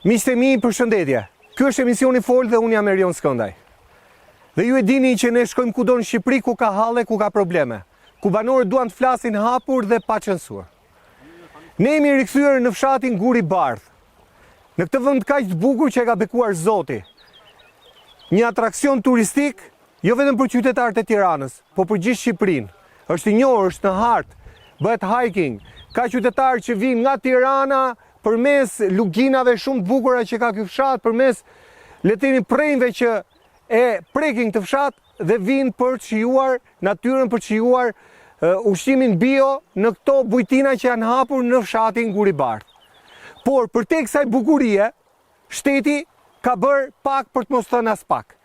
Miqtë e mi, përshëndetje. Ky është emisioni Fol dhe unë jam Erion Skëndaj. Dhe ju e dini që ne shkojmë kudo në Shqipëri ku ka halle, ku ka probleme, ku banorët duan të flasin hapur dhe pa censur. Ne jemi rikthyer në fshatin Guri Bardh, në këtë vend kaq të bukur që e ka bekuar Zoti. Një atraksion turistik jo vetëm për qytetarët e Tiranës, por për gjithë Shqipërinë. Është i njohur, është në hartë, bëhet hiking, ka qytetarë që vinë nga Tirana përmes luginave shumë të bukura që ka ky fshat, përmes letimi prejnve që e prekin këtë fshat dhe vinë për të shijuar natyrën, për të shijuar ushqimin bio në këto bujtina që janë hapur në fshatin Guri Bardh. Por për te kësaj bukurie, shteti ka bërë pak për të mos thënë as pak.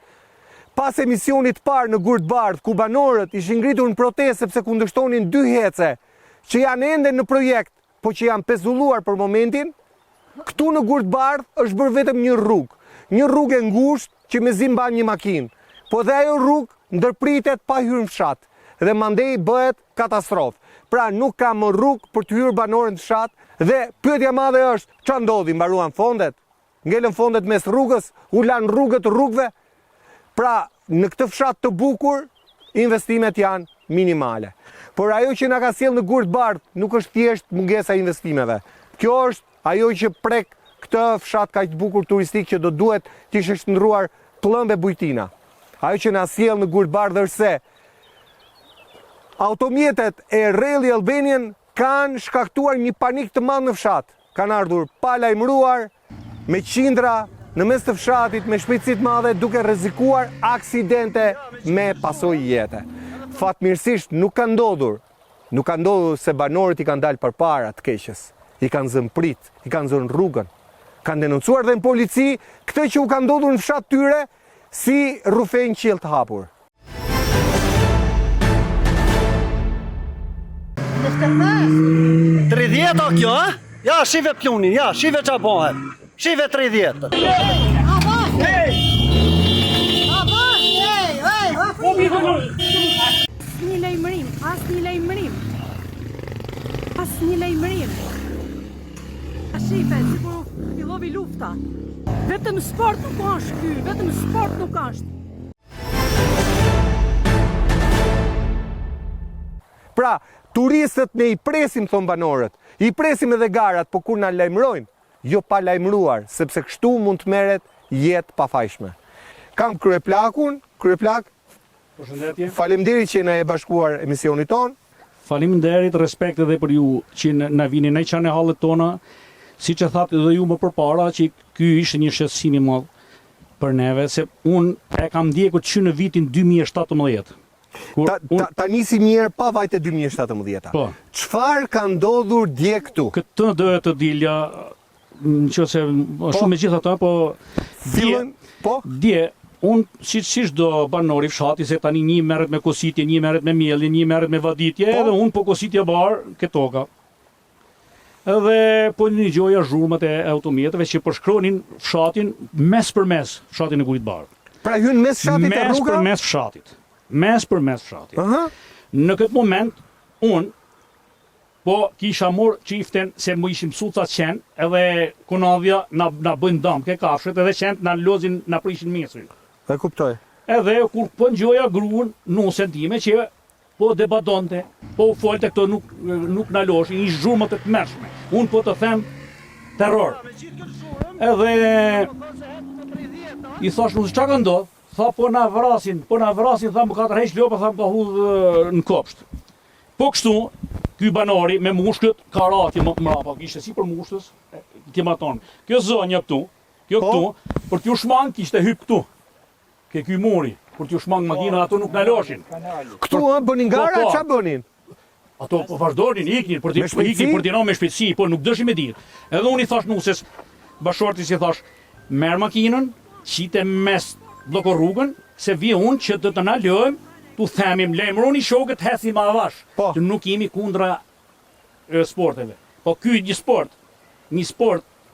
Pas emisionit parë në Guri Bardh, ku banorët ishin ngritur në protestë sepse kundërshtonin dy hece që janë ende në projekt, po që janë pezulluar për momentin, këtu në Guri Bardh është bërë vetëm një rrugë e ngushtë që mezi mban një makinë, po dhe ajo rrugë ndërpritet pa hyrë në fshat dhe mandej bëhet katastrofë. Pra nuk ka më rrugë për të hyrë banorët në fshat dhe pyetja madhe është, ç'a ndodhi, mbaruan fondet? Ngelën fondet mes rrugës, u lanë rrugët rrugëve. Pra në këtë fshat të bukur, investimet janë minimale. Por ajo që na ka sjellë në Guri Bardh nuk është thjesht mungesa e investimeve. Kjo është ajo që prek këtë fshat kaq të bukur turistik që do duhet të ishte shndruar pllëmbe bujtina. Ajo që na sjell në Guri Bardh është se automjetet e Rally Albanian kanë shkaktuar një panik të madh në fshat. Kanë ardhur pa lajmëruar, me qindra në mes të fshatit, me shpejtësi të madhe, duke rrezikuar aksidente me pasojë jete. Fatmirësisht nuk ka ndodhur se banorët i kanë dalë përpara të keqës, i kanë zënë prit, i kanë zënë rrugën, kanë denoncuar dhe në polici këtë që u ka ndodhur në fshat tyre si rrufenj qiell të hapur. 30 o kjo, a? Ja, shive plunin, ja, shive qa bëhet. Shive 30. Asnjë lajmërim. A shife, sikur fillovi lufta. Vetëm sport nuk është ky, vetëm sport nuk është. Pra, turistët ne i presim, thon banorët, i presim edhe garat, po kur na lajmërojnë, jo pa lajmëruar, sepse kështu mund të merret jetë pafajshme. Kam kryeplak. Përshëndetje. Faleminderit që na e bashkuar emisionit ton. Faleminderit, respekt edhe për ju që na vini në çanë hallet tona. Siç e thatë edhe ju më përpara që ky ishte një shqetësim i madh për neve, se unë e kam ndjekur që në vitin 2017. Ta nisi mirë pa vajte 2017. Po. Çfarë ka ndodhur dje këtu? Këtë doja të dilja, nëse shumë me gjithë ata, po dje unë siç do banori fshati, se tani një merret me kositje, një merret me mielje, një merret me vaditje, edhe unë po kositja bar këtoka. Edhe po një gjoja zhurmat e automjeteve që përshkronin fshatin mes për mes, fshatin e Guri Bardh. Pra hyn mes fshatit e rruga? Mes për mes fshatit. Mes për mes fshatit. Në këtë moment, unë po kisha morë qiften se më ishim suca qenë, edhe kunadhja na bëjnë dam ke kafshet, edhe qenë na lozin, na prishin mesin. E kuptoj. Edhe kur po ngjoja gruan nusen time që po debatonte, po u folte këto nuk na loshin, ish zhurmat të tmerrshme. Unë po të them terror. Edhe i thash nuk çka ka ndodh, tha po na vrasin, tha më ka tërheq lopa, tha më ka hudh në kopsht. Po kështu, ky banori me mushkët ka rati më mrapa, kishte si për mushtës, kematon. Kjo zonja këtu, për t'ju shmang kishte hyp këtu. Ke ky muri, për t'ju shmang makina, ato nuk na loshin. Këtu bënin gara, ç'a bënin? Ato po vazhdonin, iknin për t'jeno me shpejtësi, po nuk dëshim e ditë. Edhe unë i thash nuses, bashortis i thash, merr makinën, qite mes bloko rrugën, se vi unë që të na lojmë, tu themim, lajmëroni shokët, hesim avash, që nuk jemi kundra sporteve. Po ky një sport,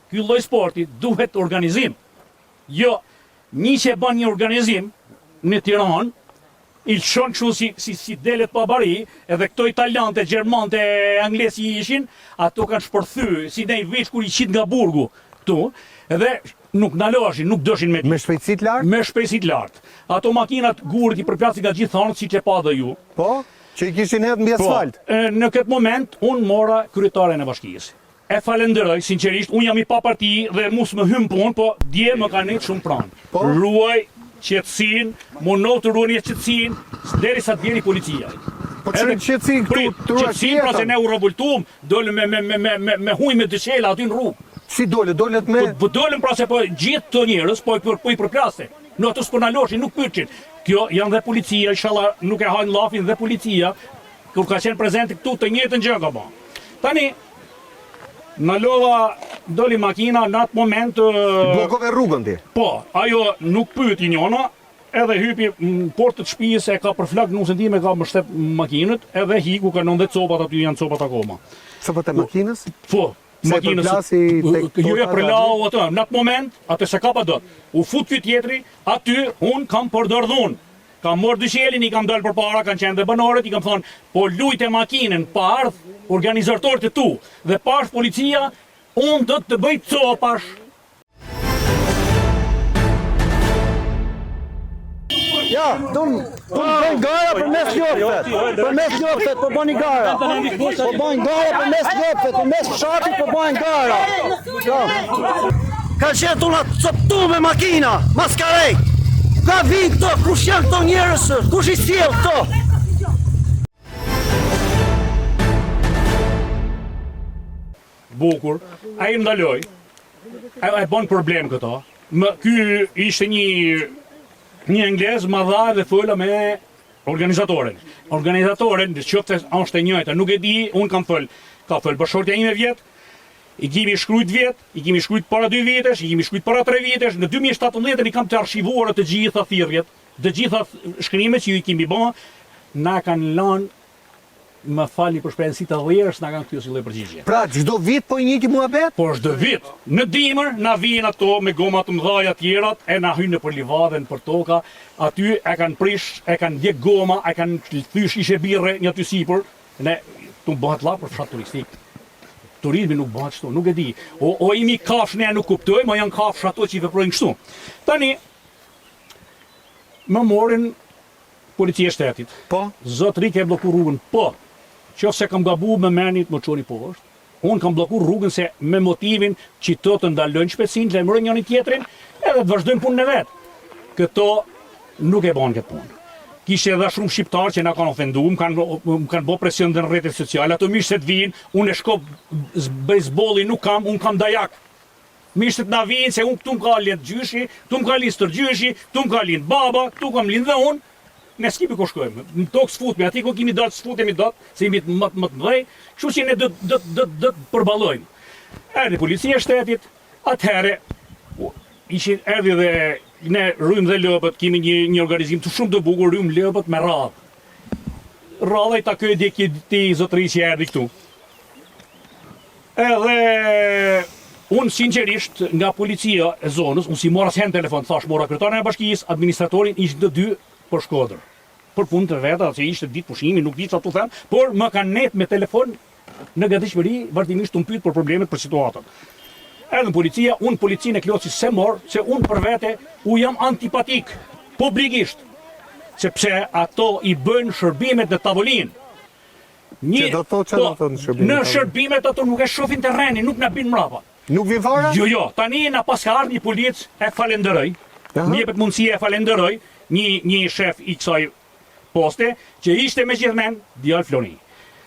ky lloj sporti duhet organizim. Jo, një që bën një organizim në Tiranë, i lëshon kështu si delet pa bari, edhe këto italiante, gjermante, anglesi ishin, ato kanë shpërthy, si ne i veç kur i qit nga burgu, këtu, edhe nuk naloshin, nuk dëshin me Me shpejtësi të lartë? me shpejtësi të lartë. Ato makinat gurit i përpjasin nga gjithë thonët, siç e pa dhe ju. Po, që i kishin hedhë mbi asfalt. Në këtë moment, unë mora kryetaren e bashkisë. E falenderoj, sinqerisht, unë jam i pa parti dhe mus më hym punë, po dje më ka nejtë shumë pranë. Po? Ruaj qetësinë, mundohu të ruani qetësinë, derisa të vjeni policia. Po çfarë qetësi këtu Qetësinë pra se ne u revoltuam, dolëm me huj me dyqela aty në rrugë. Si dolet me... Po dolëm pra se po gjithë të njerëz po i përplaste. Në ato s'po na loshin, nuk pyetsin. Kjo janë dhe policia, inshallah nuk e hajnë llafin dhe policia, kur ka qenë prezente këtu të njëjtën gjë ka bën. Tani na lova doli makina në atë moment Bllokove rrugën ti. po, ajo nuk pyeti njona, edhe hypi në portët shtëpisë, e ka për flak nusën time, ka mbështet makinët, edhe hiku ka 90 copat aty janë copat akoma. Copat e makinës? Po, Se makinës. përplasi tek Jo, torta përlau atë. Në atë moment, atë se ka pa dot. U fut ky tjetri, aty un kam përdor dhunë. Kam marrë dyqelin, i kam dalë përpara, kanë qenë dhe banorët, i kam thonë, po lujte makinën, pa ardh organizatorët e tu, dhe pash policia, unë do të bëj copash. Ja, bëjnë gara për mes ljopëve. Për mes ljopëve po bëni gara. Po bëjnë gara për mes ljopëve, për mes fshatit po bëjnë gara. Ka qenë tuna të coptu me makina, maskarej. Ka vinë këto, kush janë këto njerëz, kush i sjell këto? Bukur, a i ndaloj, a e bon problem këto. Ky ishte një anglez ma dha dhe fola me organizatorin. Organizatorin, në qoftë është e njëjta, nuk e di, unë ka fol bashortja ime vjet, i kemi shkrujt vjet, i kemi shkrujt para 2 vitesh, i kemi shkrujt para 3 vitesh, në 2017 i kam të arshivuar të gjitha thirrjet, të gjitha shkrimet që ju i kemi bë, na kanë lënë, më falni për shprehjen si të dhjerës, na kanë kthyr si lloj përgjigje. Pra, çdo vit po i njëjti muhabet? Po çdo vit, në dimër na vijnë ato me goma të mëdha tjerat, e na hynë për livadën, për toka, aty e kanë prish, e kanë djeg goma, e kanë thyr shishe birre një aty sipër, ne tu bëhet lla për fshat turistik. Turizmi nuk bëhet kështu, nuk e di. O imi kafsh ne nuk kuptojmë, o janë kafsh ato që i veprojnë kështu. Tani më morin policia e shtetit. Po. Zotëri ke blloku rrugën, po. Qofse kam gabu me menit më çoni poshtë. Unë kam blloku rrugën se me motivin që të ndalojnë shpejtësinë, lajmërojnë njëri tjetrin, edhe të vazhdojnë punën e vet. Këto nuk e bën këtë punë. Kishte edhe shumë shqiptarë që na kanë ofenduar, më kanë bë presion në rrjetet sociale, ato mishët vinë, unë e shkop bejsbolli nuk kam, unë kam dajak. Mishët na vinë se unë këtu më ka lind gjyshi, këtu më ka lind stërgjyshi, këtu më ka lind baba, këtu kam lind dhe unë. Ne s'kemi ku shkojmë. Në tokë s'futemi, aty ku kemi datë s'futemi datë, se jemi më të mëdhej, kështu që ne do të përballojmë. Erdhi policia e shtetit, atëherë ishin erdhi dhe ne rrym dhe lopët, kemi një organizim të shumë të bukur, rrym lopët me radhë. Radha i takoi ti zotëri që erdhi këtu. Edhe unë sinqerisht nga policia e zonës, unë si mora s'hen telefon, thash mora kryetarin e bashkisë, administratorin, ishin të dy për Shkodër. Për punë të veta, që ishte ditë pushimi, nuk di çfarë tu them, por më kanë net me telefon në gatishmëri vazhdimisht të mpyet për problemet, për situatën. Erdhën policia, unë policinë e Kloçit se mor, se unë për vete u jam antipatik, publikisht, sepse ato i bëjnë shërbimet në tavolinë. Që do thotë çfarë do thotë në shërbimet? Në shërbimet ato nuk e shohin terrenin, nuk na bin mrapa. Nuk vi fare? Jo, tani na pas ka ardhur një polic, e falenderoj. Më jepet mundësia, e falenderoj një shef i kësaj poste që ishte me gjithmen djalë Floni.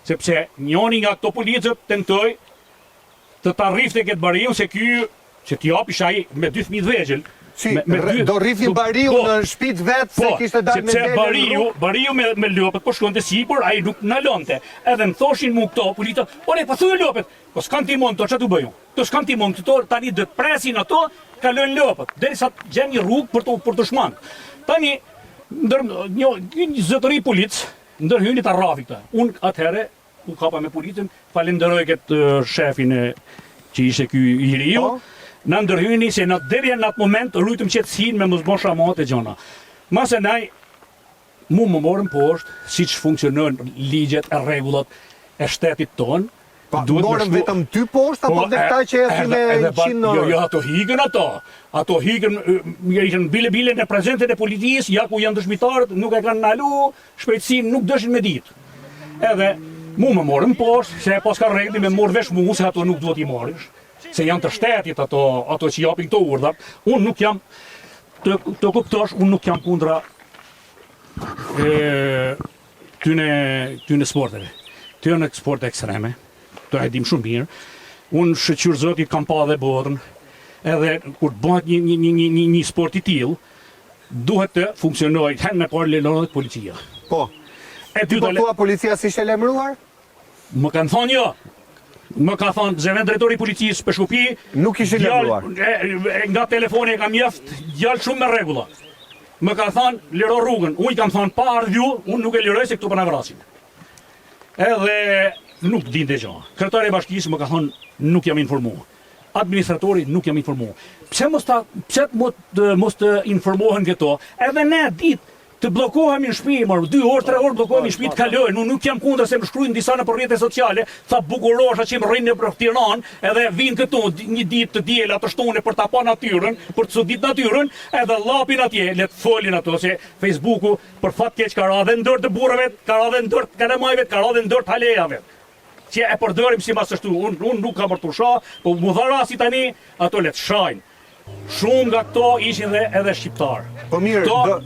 Sepse njëri nga këto policët tentoi të ta rrifte këtë bariu se ky që t'i japi ai me 2 fëmijë të vegjël. Si, do rrifin bariu në shtëpi vet se kishte dalë me sepse bariu me lopët po shkonte sipër, ai nuk na lënte. Edhe më thoshin mu këto policët, "Ore, po thuaj lopët." Po s'kan timon to, ç'a tu bëju? To s'kan timon këto, tani do të presin ato, kalojnë lopët, derisa të gjen një rrugë për të shmang. Tani një zotëri polic ndërhyni ta rrafi këtë. Unë atëherë u kapa me policën, falenderoj këtë shefin që ishte ky i riu. Na ndërhyni se deri në atë moment rujtëm qetësinë me mos bën shamat e gjona. Mase naj mu më morën poshtë siç funksionojnë ligjet e rregullat e shtetit ton, Morën vetëm 2 poshtë apo dhe këta që ecin me 100 orë? Jo, ato higën ato. Ato higën, ishin bile në prezentet e policisë, ja ku janë dëshmitarët, nuk e kanë nalu, shpejtësinë nuk dëshin me ditë. Edhe mu më morën poshtë, se pas ka rregli me morë vesh mu, se ato nuk duhet i marrish. Se janë të shtetit ato që japin këto urdhat. Unë nuk jam, të kuptosh, unë nuk jam kundra tyne sporteve. Tyne sporte ekstreme, të e dim shumë mirë. Unë shëqyrë zoti kam pa dhe botën, edhe kur bëhet një sport i tillë, duhet të funksionojë hen me parë lelonet policia. Po. Ti po thua policia si ishte lajmëruar? Më kanë thonë jo. Më ka thonë zëvend drejtori i policisë për Shkupi, nuk ishin lajmëruar. Nga telefoni e kam jeft, djalë shumë me rregulla. Më ka thonë liro rrugën. Unë i kam thonë pa ardhju, unë nuk e liroj se këtu po na vrasin. Edhe nuk dinte gjë. Kryetari i bashkisë më ka thonë nuk jam informuar. Administratori nuk jam informuar. Pse mos të informohen këto? Edhe ne ditë të bllokohemi në shtëpi, 2 orë, 3 orë bllokohemi në shtëpi të kalojnë. Unë nuk jam kundër se më shkruajnë disa në rrjetet sociale, tha bukurosha që më rrinë në Tiranë, edhe vinë këtu një ditë të diela të shtune për ta pa natyrën, për të çudit natyrën, edhe llapin atje, le të folin ato se Facebooku për fat keq ka radhë ndër të burrave, ka radhë ndër të kalamajve, ka radhë ndër të halejave. Që e përdorim sipas ashtu. Unë nuk kam për të sha, po mu dha rasti tani, ato le të shajnë. Shumë nga këto ishin edhe shqiptarë. Po mirë,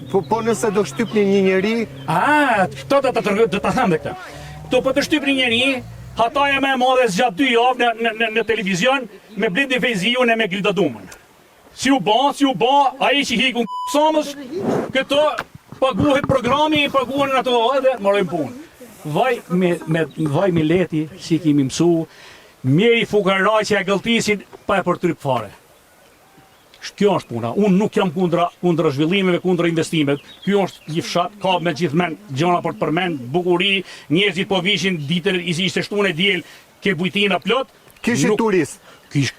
po nëse do shtypni një njeri... Këto do të them dhe këta. Këto po të shtypni një njeri, hataja me madhe zgjatë 2 javë në televizion, me Blendi Fejziun e me Glida Dumën. Si u ba, ai që hikun kësamës, këto paguhet programi, paguhen ato edhe marrojnë punë. Vaj mileti, si kemi mësu, mjeri fukaraj që e gëlltisin, pa e për tryp fare. Kjo është puna. Unë nuk jam kundra zhvillimeve, kundra investimeve. Kjo është një fshat, ka me gjithmen gjëna për të përmend, bukuri, njerëzit po vishin ditër ishte shtune diel, ke bujtina plot. Kishit turist.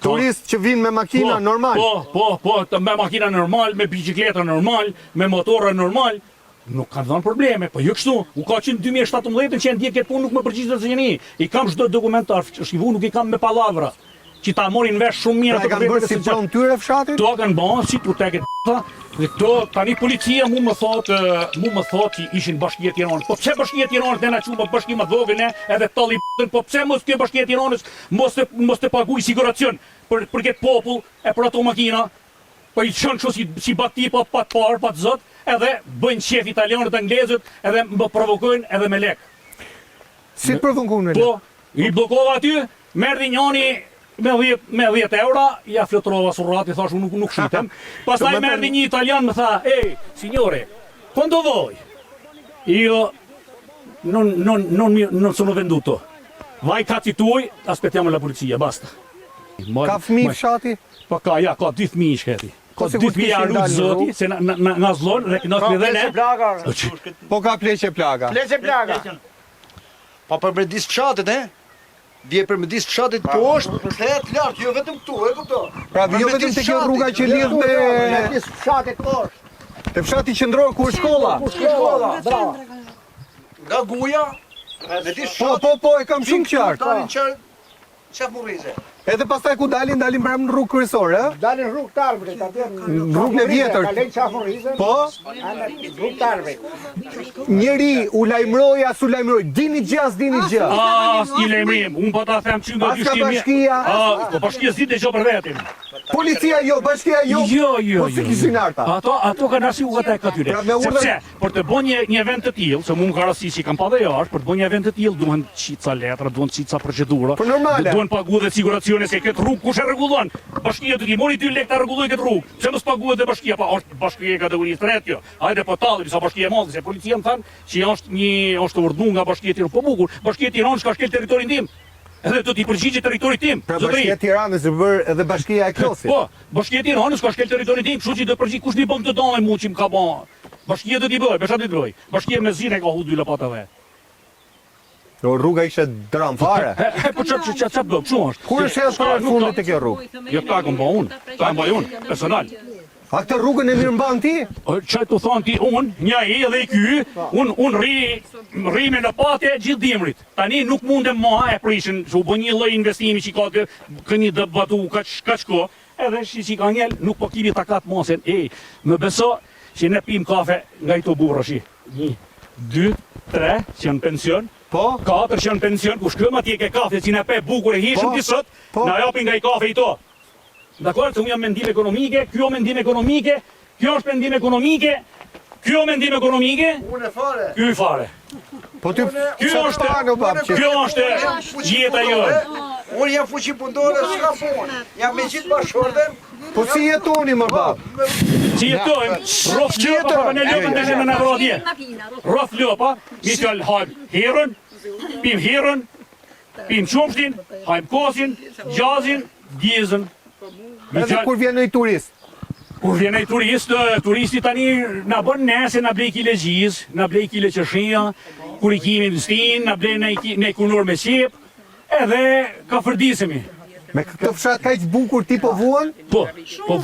Turist që vinë me makina normal. Po, me makina normal, me bicikleta normal, me motorë normal. Nuk kanë dhënë probleme, po jo kështu. U ka qenë 2017 që ndjek këtë punë nuk më përgjigjet se një. I kam çdo dokumentar, shqivu nuk i kam me pallavra. Që ta morin vesh shumë mirë ato kanë bërë si pronë tyre fshatit? To kanë bërë si tu tek dhe këto tani policia mu më thotë që ishin Bashkia e Tiranës. Po pse Bashkia e Tiranës ne na qumë bashki më vogël edhe talli po pse mos kjo Bashkia e Tiranës mos të paguaj siguracion për këtë popull e për ato makina? Po i çon kështu si bati pa të parë, pa të zot, edhe bëjnë shef italianët anglezët edhe më provokojnë edhe me lek. Si të provokojnë? Po, i bllokova aty, merri njëri me 10 euro, ja fluturova surrati, thash unë nuk shitem. Pastaj merri një italian më tha, signore, quando vuoi? Io non sono venduto. Vai cazzi tuoi, aspettiamo la polizia, basta. Ka fëmijë fshati? Po ka 2 fëmijë i shketi. Ka 2 fëmijë arrut zoti, se na zlon, reknot me dhe ne. Po ka pleqe plaga. Pleqe plaga. Pa për me disë fshatit, vje për me disë fshatit poshtë, përthehet lartë, jo vetëm këtu, e këto. Pra jo vetëm të kjo rruga që lidh me... Me disë fshatit poshtë. Te fshati qendror ku është shkolla. Bravo. Nga guja, me disë fshatit... Po, e kam shumë qartë. Dalin qef murrize. Edhe pastaj ku dalin pranë në rrugë kryesore, Dalin rrugë të arbrit, atje rrugën e vjetër. Kalojnë qef murrize. Po? Rrugë të arbrit. Njeri u lajmëroi as u lajmëroi, dini gjë. I lajmërim, unë po ta them që nga As ka bashkia. Po bashkia s'di gjë për vetin. Policia jo, bashkia jo. Jo. Po si kishin arta? Ato kanë arsi u ata këtyre. Sepse për të bënë një event të tillë, se mund ka rasti që kam pa dhe jashtë, për të bënë një event të tillë duhen çica letra, duhen çica procedura. Po normale. Duhen paguë dhe siguracione se këtë rrugë kush e rregullon? Bashkia do t'i mori 2 lekë ta rregulloj këtë rrugë. Pse mos paguhet dhe bashkia? Pa është bashkia e kategorisë 3 kjo. Hajde po talli disa bashkia e madhe, se policia më thanë që është urdhëruar nga Bashkia e Tiranës. Po bukur, Bashkia e Tiranës ka shkel territorin tim. Edhe do t'i përgjigjë territorit tim. Pra Bashkia e Tiranës është bërë edhe Bashkia e Klosit. Po, Bashkia e Tiranës ka shkel territorin tim, kështu që do përgjigj kush mi bën të damë mu që më ka bën. Bashkia do t'i bëj, besha t'i bëj. Bashkia me zinë ka hu 2 lapatave. Rruga ishte dram fare. Po ç'a bëm, kështu është. Kur është edhe para fundit të kjo rrugë? Jo ta kam bën unë, personal. A këtë rrugën e mirë mban ti? Që të thonë ti, një i dhe i ky, unë rri me në patje gjithë dimrit. Tani nuk mundem ma e prishin, që u bë një lloj investimi që ka këni dë batu ka qko, edhe që ka njel, nuk po kimi takat mosen, më beso që ne pim kafe nga i të burë, 1, 2, 3 që në pension, 4 që në pension, ku shkëm atje ke kafe që në pe bukur e hishëm të sot, na japin nga i kafe i to. Dakor, se unë jam mendim ekonomike, kjo mendim ekonomike, kjo është mendim ekonomike, kjo mendim ekonomike, Unë e fare. ky fare. Po ty Kjo është jeta jonë. Unë jam fuqi punëtore, s'ka punë. Jam me gjithë bashkëshorten. Po si jetoni më bab? Si jetojmë, rof ljopa, pa në ljopën të shenë në vrodje. Rof ljopa, mi qëllë hajmë herën, pim herën, pim qumshtin, hajmë kosin, gjazin, djezën. Edhe kur vjen një turist? Kur vjen një turist, turisti tani na bën nese, na blej kile gjiz, na blej kile qëshia, kur i kimi në stin, na blej në kunur me qip, edhe ka fërdisemi. Me këtë fshat ka që bukur ti po vuan? Po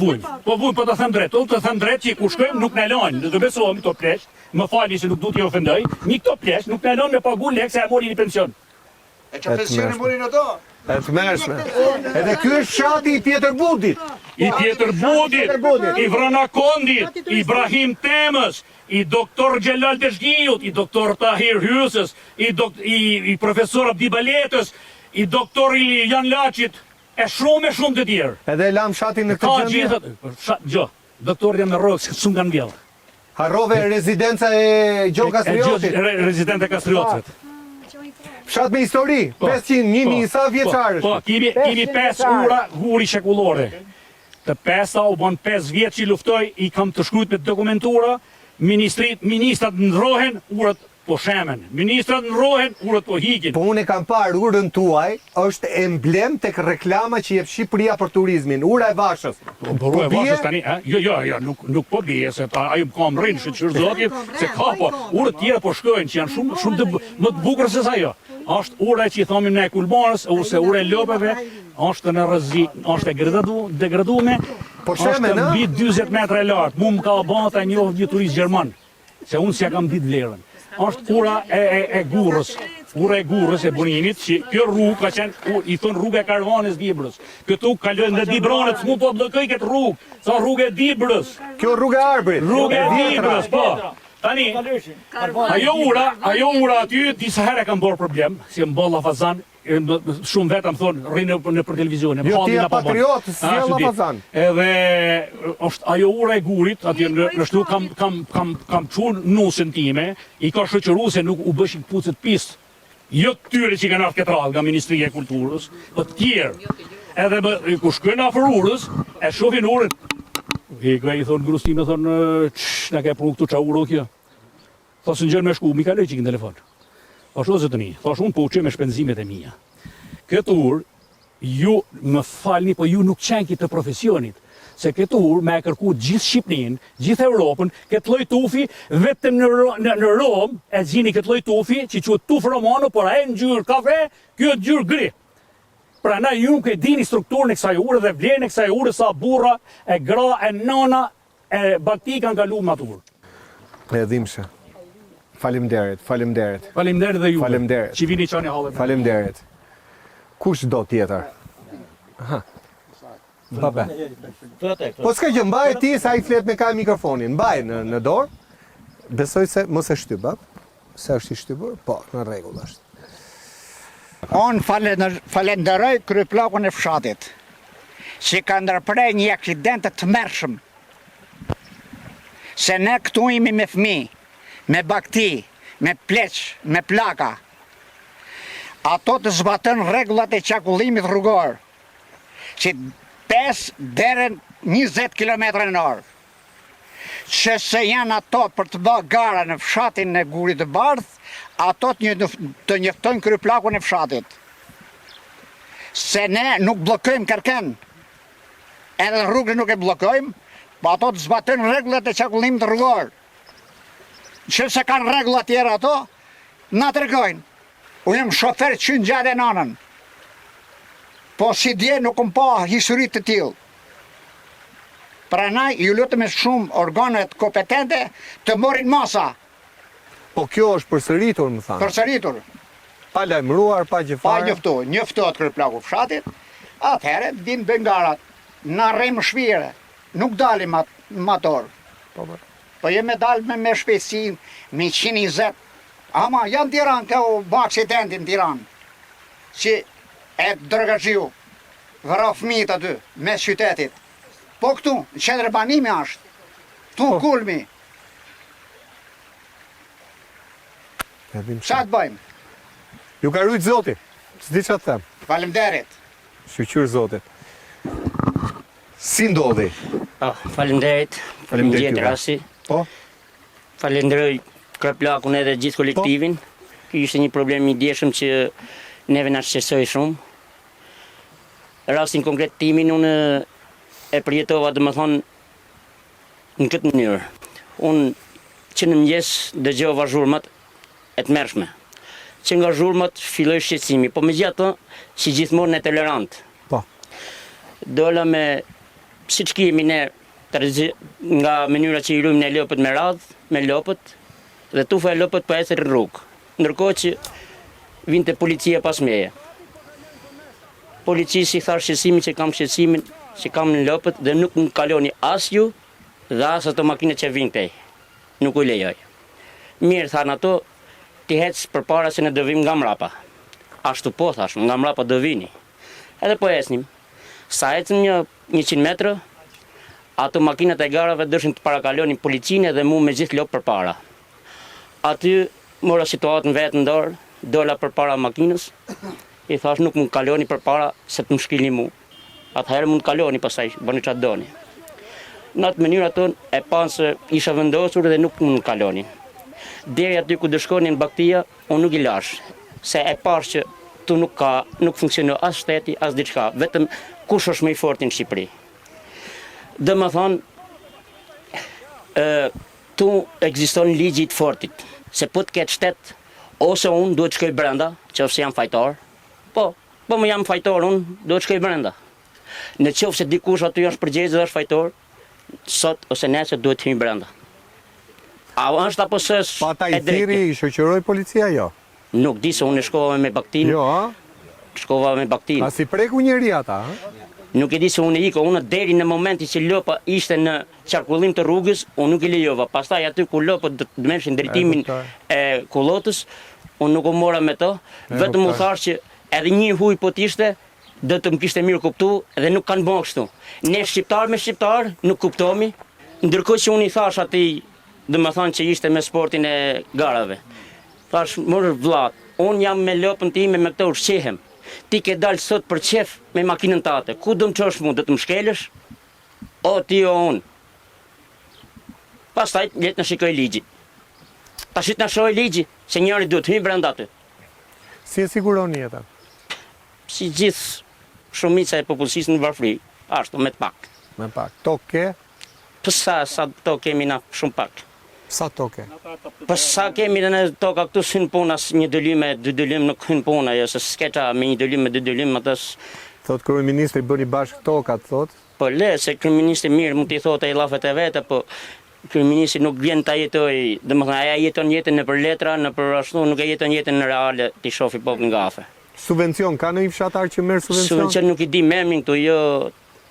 vujmë, po të them drejt, të them drejt që ku shkojmë nuk në lojnë, në të besohemi këto plesh, më fali se nuk du t'i ofendoj, mi këto plesh nuk në lojnë me pagu lek se e mori një pension. E që pensioni mori në do? E të mërshme. Edhe ky është fshati i Pjetërbudit. I Pjetërbudit, i Vranakondit, i Ibrahim Temës, i doktor Gjelal Deshgiut, i doktor Tahir Hysës, i profesor Abdi Baletës, i doktor Jan Lachit, e shumë të tjerë. Edhe lam fshatin në Ka këtë gjendje. gjithë, doktor jam në rogë, së nga në vjellë. Harrove rezidenca e Gjo Kastriotit. Rezident e Kastriotëve. Fshat me histori, 500, 1000 sa vjeçarësh. Po, kimi 5 ura guri shekullore. Të 5 u bon 5 vjetë që luftoj, i kam të shkrujt me dokumentura, ministrat ndrohen, urat po shemen. Ministrat ndrohen, urat po hikin. Po unë e kam parë urën tuaj, është emblem tek reklama që jep Shqipëria për turizmin, ura e Vashës. Po ura e Vashës tani, jo, nuk po bie, se ajo më kam rrinë shëqyrë zotit, se ka po, urët tjera po shkojnë që janë shumë më të bukur se sa jo. Është ura që i thomim ne kulmonës, ose ura e lopeve, është në rëzi, është e degradume, është mbi 20 metra e lartë. Mu më ka bata e njohë një turist Gjerman, se unë s'ja kam ditë vlerën. Është ura e gurës, ura e gurës e bunimit, që kjo rrugë ka qenë, i thonë rrugë e karvanës Dibrës. Këtu kalojnë dhe Dibronet, s'mu po blokoj këtë rrugë, sa rrugë e Dibrës. Kjo rrugë e Arbrit. Rrugë e Dibrës, po. Tani, ajo ura aty, disa herë kam bërë problem, si më bolla fazan, shumë vetëm thonë, rrinë në për televizione. Jo, ti e patriot, si e la fazan. Edhe, është ajo ura e gurit, aty në shtu kam qunë nusën time, i ka shëqëru se nuk u bëshin pucët pistë. Jo të tyre që kanë ardhë këtë radhë nga Ministria e Kulturës, po të tjerë. Edhe ku shkojnë afër urës, e shofin urën. Heka i thonë grustime, thonë, në ke pru këtu qa uro kjo. Thosë në gjërë me shku, mi ka lej që kënë telefon. Thosë o zëtëni, thosë unë po uqe me shpenzimet e mija. Këtë urë, ju më falni, po ju nuk qenki të profesionit. Se këtë urë me e kërku gjithë Shqipnin, gjithë Europën, këtë loj tufi, vetëm në Romë, e gjini këtë loj tufi, që që tufë romano, por a e në gjyrë kafe, kjo të gjyrë gri. Pra na ju nuk e dini strukturën e kësaj ure dhe vlerën e kësaj ure sa burra, e gra, e nana, e bakti kanë kalu matur. E dhimshë. Faleminderit. Faleminderit dhe ju. Faleminderit. Që vini qani hallet. Faleminderit. Kush do tjetër? Aha. Baba. Po s'ka gjë, mbaj ti sa i flet me ka mikrofonin. Mbaj në dorë. Besoj se mos e shtyp, bab. Se është i shtypur? Po, në rregull është. Unë falenderoj kryepllakun e fshatit, që ka ndërprej një aksident të mërshëm. Se ne këtu imi me fëmi, me bakti, me pleq, me plaka. Ato të zbatën rregullat e qarkullimit rrugor, që 5 deri 20 km/h. Që se janë ato për të bë gara në fshatin e Gurit të Bardh, ato të njoftojnë kryepllakun e fshatit. Se ne nuk bllokojmë kërken, edhe rrugën nuk e bllokojmë, po ato të zbatojnë rregullat e qarkullimit rrugor. Që se kanë rregulla tjera ato, na tregojnë. Unë jam shofer që në gjatë e nanën. Po si dje nuk më pa histori të tillë. Pranaj ju lutëm shumë organet kompetente të morin masa, Po kjo është përsëritur, më thanë. përsëritur. Pa lajmëruar, pa gjë Pa fare. njoftohet kryeplaku fshatit, atëherë din bengarat, na rrim shpire, nuk dalim motor. Po jemi dalë me shpejtësi, me 120, ama janë Tiranë, ka u bë aksidenti në Tiranë, që e dërgaxhiu, vëra fëmijët aty, mes qytetit. Po këtu, në qendër banimi është, tu kulmi, sa të bëjmë? Ju ka rujtë zoti, s'di që të them, Faleminderit. shqyqyr zotit. Si ndodhi? Faleminderit. Faleminderit Gjetë juve. rasti. Po? Falenderoj kryeplakun edhe gjithë kolektivin. Ky ishte një problem i ndjeshëm që neve na shqetësoi shumë. Rastin konkret timin unë e përjetova domethënë në këtë mënyrë. Unë që në mëngjes dëgjova zhurmat e tmerrshme. Që nga zhurmat filloi shqetësimi, po megjithatë si gjithmonë e tolerant. Po. Dola me siç kemi ne nga mënyra që i rujmë ne lopët me radhë, me lopët, dhe tufa e lopët po ecën në rrugë. Ndërkohë që vinte policia pas meje. Policisë i thash shqetësimin që kam në lopët dhe nuk më kaloni as ju dhe as ato makinat që vinë këtej. Nuk u lejoj. Mirë thanë ato, ti hec përpara se ne do vim nga mrapa. Ashtu po thash, nga mrapa do vini. Edhe po ecnim. Sa ecëm 100 metra, ato makinat e garave dëshin të parakalonin policinë dhe mu me gjithë lopë përpara. Aty mora situatën vetë në dorë, dola përpara makinës, i thash nuk mund kaloni përpara se të më shkilni mu. Atëherë mund kaloni pastaj bëni çfarë doni. Në atë mënyrë ato e panë se isha vendosur dhe nuk mund kalonin. Deri aty ku do shkonin Baktia, unë nuk i lash, se e pash që tu nuk funksionon as shteti, as diçka, vetëm kush është më i fortë në Shqipëri. Dhe më thonë, tu ekziston ligji i të fortit, se po të ketë shtet, ose unë duhet shkoj brenda, që ose jam fajtor, po më jam fajtor, unë duhet shkoj brenda. Në qoftë se dikush aty është përgjegjës dhe është fajtor, sot ose nesër duhet hyjë brenda. A është apo s'është Pa ta i e drejtë? thiri i shoqëroi policia, jo? Nuk di se unë shkova me baktin, Jo, a? shkova me baktin. A si preku njeri ata, ha? Nuk e di se unë iko, unë deri në momenti që lopa ishte në qarkullim të rrugës, unë nuk i lejova. Pastaj aty ku lopa të mëshin drejtimin e kullotës, unë nuk u mora me to, vetëm u thash që edhe një huj po t'ishte, do të më kishte mirë kuptu dhe nuk kanë bërë kështu. Ne shqiptar me shqiptar nuk kuptomi, ndërkohë që unë i thash atij, dhe më thanë që ishte me sportin e garave. Thash, mërë vllat, unë jam me lopën time me këto ushqehem. Ti ke dalë sot për qef me makinën tate. Ku do më qosh mu, do të më shkelësh? O ti o unë. Pastaj letë në shikoj ligji. Ta shit në shoj ligji, se njëri duhet hyjë brenda aty. Si e siguroni ata? Si gjithë shumica e popullsisë në varfëri, ashtu me të pak. Me pak. Toke? Sa to kemi na shumë pak. Sa toke? Për sa kemi në toka këtu s'hyn puna, një dëlyme, dy dëlyme nuk hyn puna, jo se s'keqa me një dëlyme, dy dëlyme, atës. Thot kryeministri bëni bashkë tokat, thot. Po le, se kryeministri mirë mund t'i thotë ai llafet e vete, po kryeministri nuk vjen ta jetoj, domethënë aja jeton jetën nëpër letra, nëpër ashtu, nuk e jeton jetën në reale, ti shofi popull nga afe. Subvencion, ka në një fshatar që merr subvencion? Subvencion nuk i di memrin këtu, jo.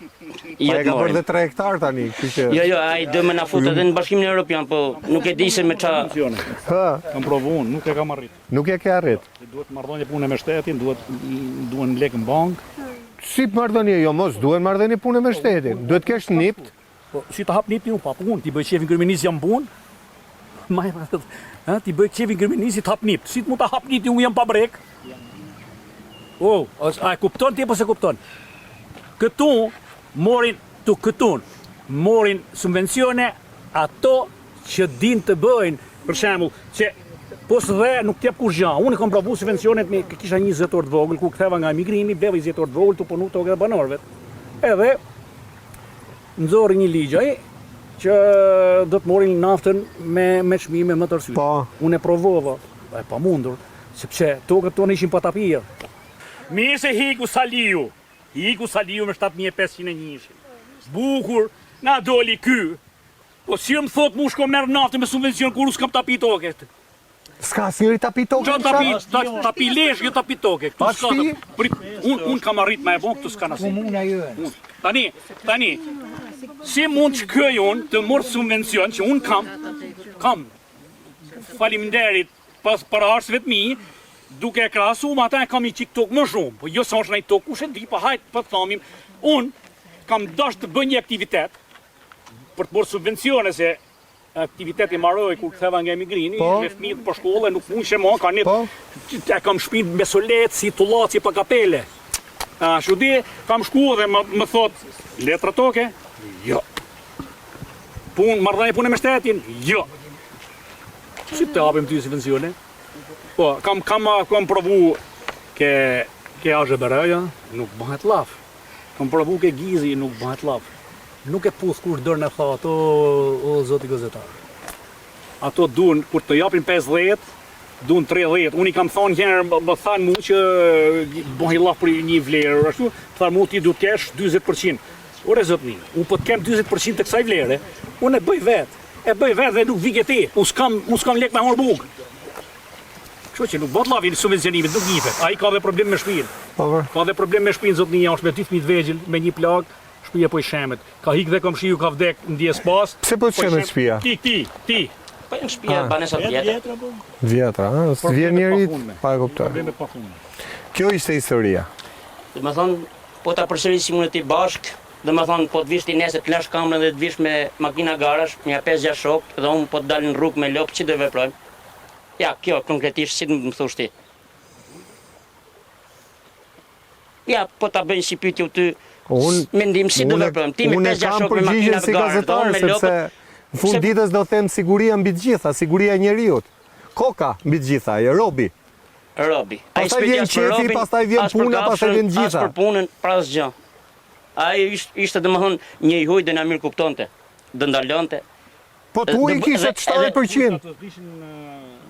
Pa e ka bërë dhe 3 hektar tani, kështu që... Jo, ai do më na fut edhe në Bashkimin Evropian, po nuk e di se me ça. Ha, Kam provu unë, nuk e kam arrit. nuk e ke arrit. Duhet marrëdhënie pune me shtetin, duhen lek në bank. Si marrëdhënie, jo mos, duhen marrëdhënie punë me shtetin. Duhet kesh nipt. Po si të hap nipti unë pa punë, ti bëj qefin kryeminist jam punë. Ti bëj qefin kryeminist të hap nipt. Si të mund ta hap nipti unë jam pa brek? A e kupton ti apo se kupton? Këtu morin subvencione ato që din të bëjnë, për shembull, që pos dhe nuk t'jep kur gjë. Unë kam provu subvencionet me kisha 20 orë të vogël ku ktheva nga emigrimi, bleva 20 orë të vogël të punu tokë dhe banorëve. Edhe nxorri një ligj ai që do të morin naftën me çmime më të rësyt. Po. Unë e provova, e pamundur, sepse tokët tona ishin pa tapir. Mirë se hiku Saliu me 7500 e njëshin. Bukur, Na doli ky. Po si më thot mu shko merr naftë me subvencion kur s'kam tapi toke. S'ka asnjëri tapi tokë. Jo në fshat? tapi lesh, jo tapi toke. Pa shtëpi? Un kam arrit më e bon këtu s'ka asnjë. Tani. Si mund që këj unë të morë subvencion që unë kam faleminderit pas për arsëve të mi, duke krahasu më ata e kam i qik tokë më shumë, po jo sa është nëjë tokë, kushe di, pa hajtë për të thamim, unë kam dash të bëj një aktivitet për të morë subvencione se aktiviteti maroj kur ktheva nga emigrini, me fëmijët për shkollë, nuk mund që ma, ka një, e kam shpinë me solet, si tullaci për kapele. Shudi, kam shku dhe më thot, letra toke? Jo. Marrëdhënie punë me shtetin? Jo. Si të hapim ty subvencione? Po, kam provu ke AZBR-ja, nuk bëhet laf. Kam provu ke Gizi, nuk bëhet laf. Nuk e puth kur dërën e thot, o zoti gazetar. Ato dun, kur të japin 50, dun 30. Unë i kam thonë njerë, më thanë mu që bëhet laf për një vlerë, ashtu, thanë mu ti du të kesh 20%. Ore zotni, unë po të kem 20% të kësaj vlere, unë e bëj vetë dhe nuk vike ti, unë s'kam lek me horë bukë. Kështu që nuk bot lavi në subvencionimit, nuk njifet, a i ka dhe problem me shpinë. Ka dhe problem me shpinë, zotni, është me 2 fëmijë të vegjël, me një plagë, shpija po i shemet. Ka hik dhe komshiu ka vdek në djes pas. Pse po të shemet shpija? Ti. Po e në shpia banesa vjetra. Vjetra, së vjen njerit, pa e kuptoj. Problemet pa punë. Kjo ishte historia. Dhe më thonë, po ta përsërisim unë ti bashkë, dhe më thonë, po të vish ti nese të lash kamrën dhe të vish me makina garash, një 5-6 shok, dhe unë po të dalë në rrugë me lopë, që dhe veprojmë? Ja, kjo, konkretisht, si të më thush ti. Ja, po ta bëjnë si pyetje ty, mendim si të veprojmë. Ti me 5-6 shok me makina garash, dhe unë me lopë. Në fund ditës do them siguria mbi të gjitha, siguria e njeriut. Koka mbi të gjitha, e robi. Pastaj vjen qefi, pastaj vjen puna, pastaj vjen gjitha. As për punën, pra asgjë. Ai ishte domethënë një i huaj dhe na mirë kuptonte, do ndalonte. Po tu i kishe 70%.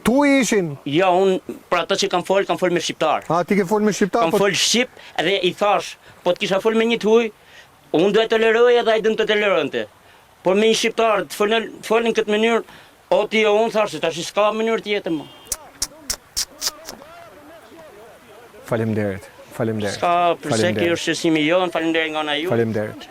Tu ishin. Jo, unë për ato që kam fol me shqiptar. A ti ke fol me shqiptar? Kam fol shqip dhe i thash, po të kisha fol me një të huaj, unë duhet të toleroj edhe ai do të toleronte. Por me një shqiptar të folin këtë mënyrë, o ti o unë thash, tash s'ka mënyrë tjetër më. Faleminderit. Ska përse kjo është shësimi jonë, faleminderit nga na ju. Faleminderit.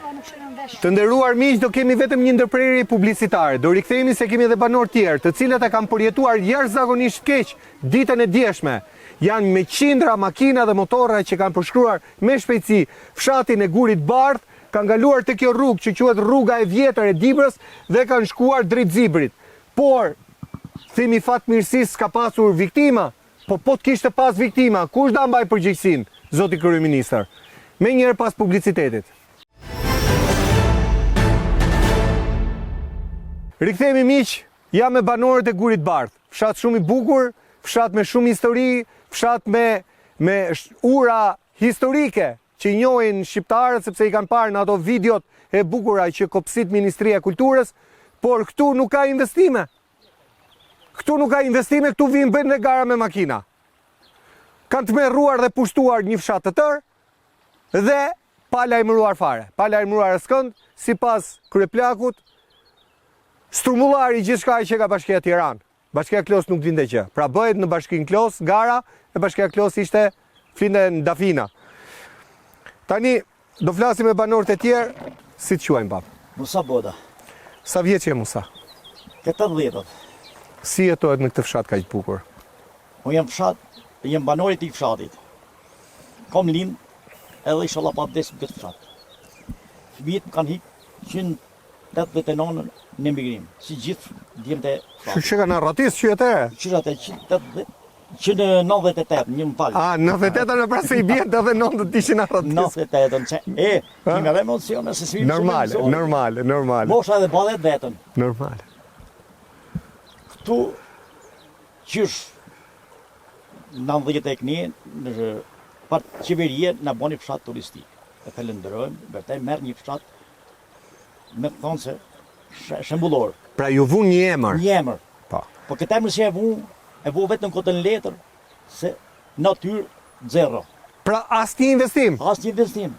Të nderuar miq, do kemi vetëm një ndërprerje publicitare. Do rikthehemi se kemi edhe banor tjerë, të cilët e kanë përjetuar jashtëzakonisht keq ditën e djeshme. Janë me qindra makina dhe motorra që kanë përshkruar me shpejtësi fshatin e Gurit Bardh, kanë kaluar te kjo rrugë që quhet rruga e vjetër e Dibrës dhe kanë shkuar drejt Zibrit. Por themi fatmirësisë s'ka pasur viktima, po të kishte pas viktima, kush do mbaj përgjegjësinë, zoti kryeministër? Me njëherë pas publicitetit. Rikthehemi miq, jam me banorët e Gurit Bardh. Fshat shumë i bukur, fshat me shumë histori, fshat me ura historike që i njohin shqiptarët sepse i kanë parë në ato videot e bukura që kopsit Ministria e Kulturës, por këtu nuk ka investime. Këtu vinë bëjnë dhe gara me makina. Kanë të merruar dhe pushtuar një fshat të tërë dhe pa lajmëruar fare. Pa lajmëruar skënd, sipas kryeplakut, strumullari gjithçka që ka Bashkia Tiranë. Bashkia Klos nuk vinte gjë. Pra bëhet në Bashkinë Klos gara e Bashkia Klos ishte flinte në Dafina. Tani do flasim me banorët e tjerë, si të quajmë bab? Musa Boda. Sa vjeç je Musa? 18. Si jetohet në këtë fshat kaq bukur? Unë jam banor i këtij fshatit. Kam lind edhe inshallah pa vdes në këtë fshat. Fëmijët kanë hik 189 në emigrim, si gjithë djemtë e fshatit. Që kanë arratis që jetë? Që në 98, një më falë. 98 në prasë i bjetë edhe 90 ishin arratis. 98, që kime dhe emocione se svimë Normal. Mosha edhe balet vetën. Normal. Këtu qysh 90 e këni në partë qeverie në boni fshat turistik. E falenderojmë, vërtej merë një fshat me të thonë se shembullor. Pra ju vu një emër. Një emër. Po këtë emër që e vu vetëm këtë në letër se natyrë zero. Pra asnjë investim.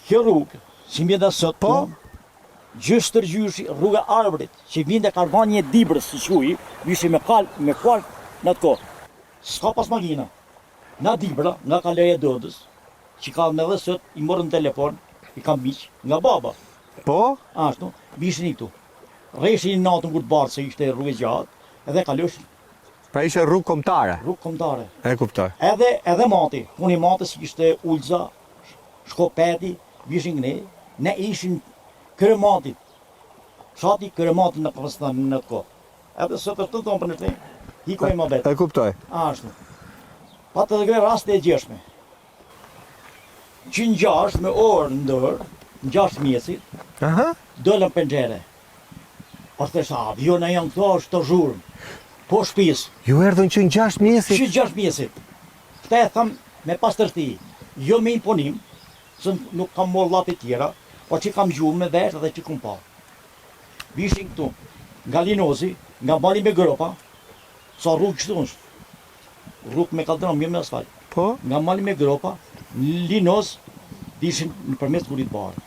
Kjo rrugë, si mjë dhe sot gjysh tërgjyshi, rruga Arbërit, që vinte Karbani e Dibrës, si quhi, vishe me kal në atë kohë. S'ka pas makina. Na Dibra, nga Kaleja Dodës, që ka me dhe sot, i morën telefon, i kam miq, nga baba. Po? Ashtu, vishin i këtu. Rreshin natën kur të barë, se ishte rrugë gjatë, edhe kaloshin Pra ishe rrugë kombëtare. rrugë kombëtare. E kuptoj. Edhe mati, puni matës ishte Ulza, Shkopeti, vishin ne, ne ishin Kërëmatit. Shati Kërëmatit në Kërëstan në të kohë. Edhe sot të tonë për në të hikoj më betë. E kuptoj. Ashtu. Pa të dhe raste e gjeshme. Që në 6 me orë në dërë, në 6 mjesit, Aha. dollën pëngjere. Po thesha, aviona janë këto është të zhurën. Po shpis, Ju erdhën që në 6 mjesit? që 6 mjesit. Këta e thëmë me pastërti, jo me imponim, se nuk kam morë lapi tjera, po që kam gjumë me vetë dhe që kum pa. Vishin këtu, nga Linozi, nga Mali me Gropa, sa rrugë qëtu është. Rrugë me kaldron, jo me asfalt. Po? Nga Mali me Gropa, në Linoz, dishin në përmes të kurit barë.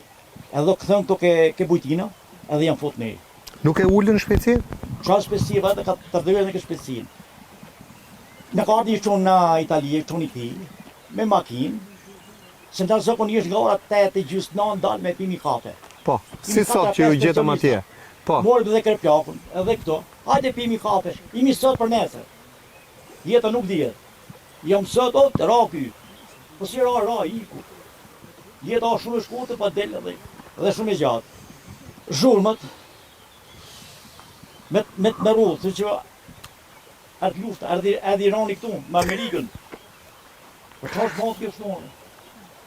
Edhe këthën këto ke bujtina, edhe janë fut ne. Nuk e ullën shpeci? Qa shpesiva edhe ka të rdojë në këtë shpesin. Në ka ardhë i qonë në Italie, qonë i ti, me makinë, se në zakonisht nga ora 8:30 dalë me pimi kafe. Po. Si sot që ju gjetëm atje? Po. Morëm dhe kërpjakun, edhe këto, hajde pimi kafe, imi sot për nesër. Jeta nuk dihet. Jam sot, o, të ra ky. Po si ra, iku. Jeta o shumë e shkurtër, pa del edhe shumë e gjatë. Zhurmët, me të meru, se që ardë lufta, ardë Irani këtu, me Amerikën. Po qa është mos kjo shtonë?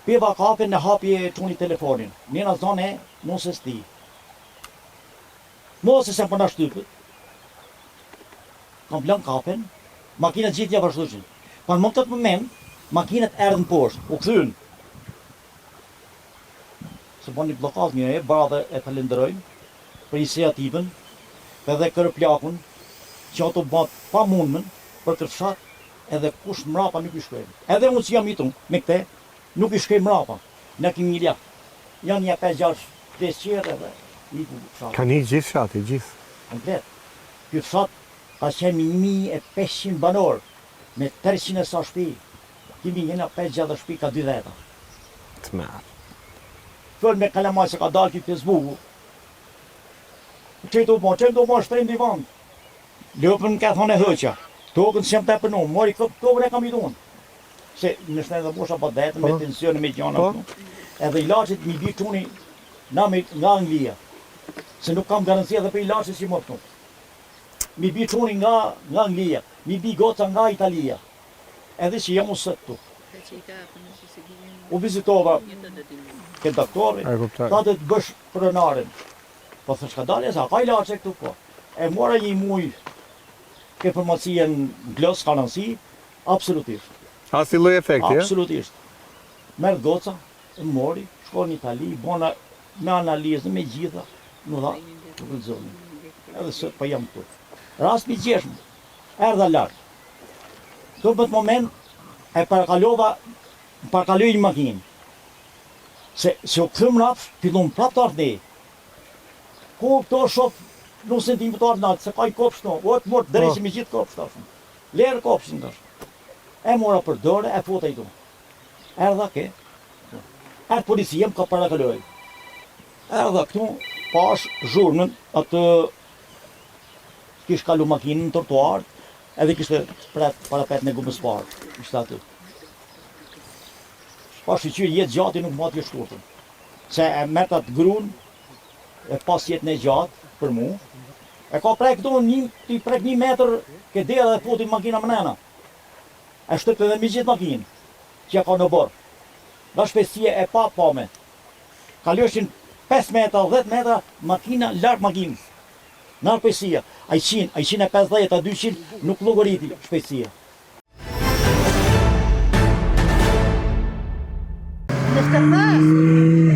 Peva kafe në hapje qoni telefonin. Njëna zone, mos e sti. Mos e se për në shtypët. Kam plan kafen, makinat gjithja vazhdojshin. Për më këtë moment, makinat erdhën poshtë, u këthyn. Se po një blokad një bara dhe e falenderojmë për iniciativën, edhe kërë plakun, që ato batë pa mundën për të fshat, edhe kush mrapa nuk i shkojnë. Edhe unë që jam i tunë, me këte, nuk i shkojnë mrapa. Në kimi një lakë. Janë një 5-6 qërë edhe i ku fshat. Ka një gjithë shati, gjithë. Komplet. Kjo fshat ka qenë 1500 banor, me 300 e sa shpi. Kimi njëna 5-6 shpi ka 2 veta. Të merë. Fëll me kalamaj se ka dalë këtë Facebooku. Që do mo shtrejnë divan. Lëpën ka thonë e hëqa. Tokën që jem të e përnohë, mori këpër e kam i donë. Se në shtrejnë dhe bosha pa vetën, me tensione, me gjana këtu. Edhe ilaqet mi bi quni nga Anglia. Se nuk kam garancia dhe për ilaqet që më këtu. Mi bi quni nga Anglia, mi bi goca nga Italia. Edhe që jam usët tu. U vizitova ke doktori, ta dhe të bësh pronaren. Po thësh ka dalje sa, ka ilaqe këtu po. E mora një muj ke farmacien glos, kanansi, absolutisht. A si lloj efekti, e? Absolutisht. Merë goca, e mori, shko në Itali, bona me analizë, me gjitha, në dha, të vëllëzoni. Edhe sot pa jam këtu. Rast mi gjeshme, erdha lartë. Këtu për të moment, e parakaloj një makinë. Se u këthëm rafsh, fillon prap të ardhe. Ku këto shop nuk sentim të ardhë natë, se ka i kopsh në, o të morë të dreqë me gjithë kopsh të ashtë. Lerë kopshin të ashtë. E mora për dore, e fota i tu. Erdha ke. Erdhë policia më ka parakaloj. Erdha këtu, pash zhurnën, atë kish kalu makinën në trotuar, edhe kishte parapet në gumës parë. Ishte aty. Pash i qyrë jetë gjati nuk ma t'ju shkurtën. Se e mërë atë grunë, e pas jetën e gjatë për mu, e ka prek këtu ti prek 1 metër ke dera dhe fotin makina më nena. E shtëpë edhe mi gjithë makinë, që ka në borë. Nga shpesie e pa me. Kaloshin 5 metra, 10 metra, makina lartë makinës. Nga shpesia, a i 150, a 200, nuk logoriti shpesia.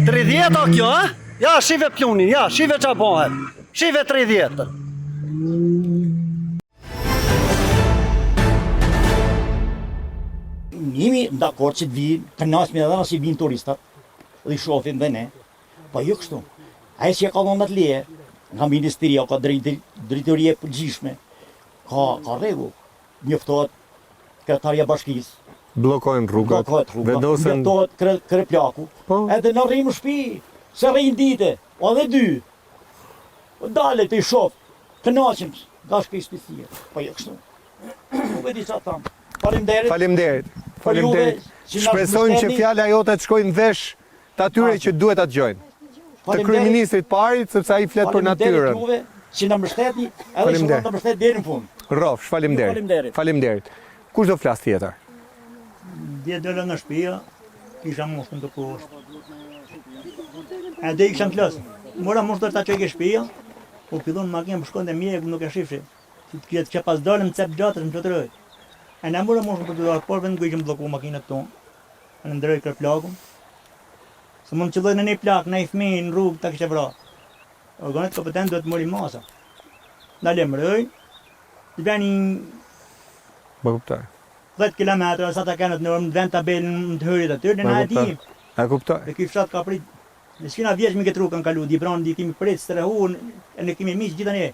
Tridhjetë o kjo, a? Ja, shive plunin, ja, shive qa bëhet. Shive 30. Njemi dakord që të vinë, kënaqemi edhe nësi vinë turistat, dhe i shofin dhe ne, pa jo kështu. Ai që ka dhënë të leje, nga ministeria ka drejtorie e përgjithshme, ka rregull. Njoftohet kretaria bashkisë, Bllokojnë rrugat, vendosen vendoset kreplaku. Po. Edhe në rrim shtëpi, se rrim dite, o dhe dy. Dale të i shof, kënaqem nga shtëpi spisie. Po jo kështu. Nuk e di çfarë tham. Faleminderit. Faleminderit. Faleminderit. që na Shpresojmë që mbështetni. fjala jote të shkojnë vesh të atyre që duhet ta dëgjojnë. Të kryeministrit parit, sepse ai flet për natyrën. Juve që na mbështetni, edhe që Faleminderit. na mbështet deri në fund. Rrofsh, faleminderit. Faleminderit. Faleminderit. Kush do flas tjetër? Dje dole nga shtëpia, kisha moshën të poshtë. E dhe kisha në klasë. Mora moshë ta çoj ke shtëpia, u fillon makinë për shkonte mjek, nuk e shifshi. Që pas dalëm cep gjatër më qëtëroj. E ne mora moshën për të dorë, por vend ku ishim blloku makinat tonë. E në ndroj kër plakun. Se mund qëlloj në një plak, në i fëmijë në rrugë ta kishe vra. Organet kompetent duhet mori masa. Dalem rëj, të veni Po kuptoj. 10 kilometra, sa ta kanë në vend tabelën të hyrit aty, ne na e dim. E kuptoj. E ky fshat ka prit. Në sfina vjeç me këtë rrugë kanë kalu, di pranë di kemi prit strehun, e ne kemi miq gjithë ne.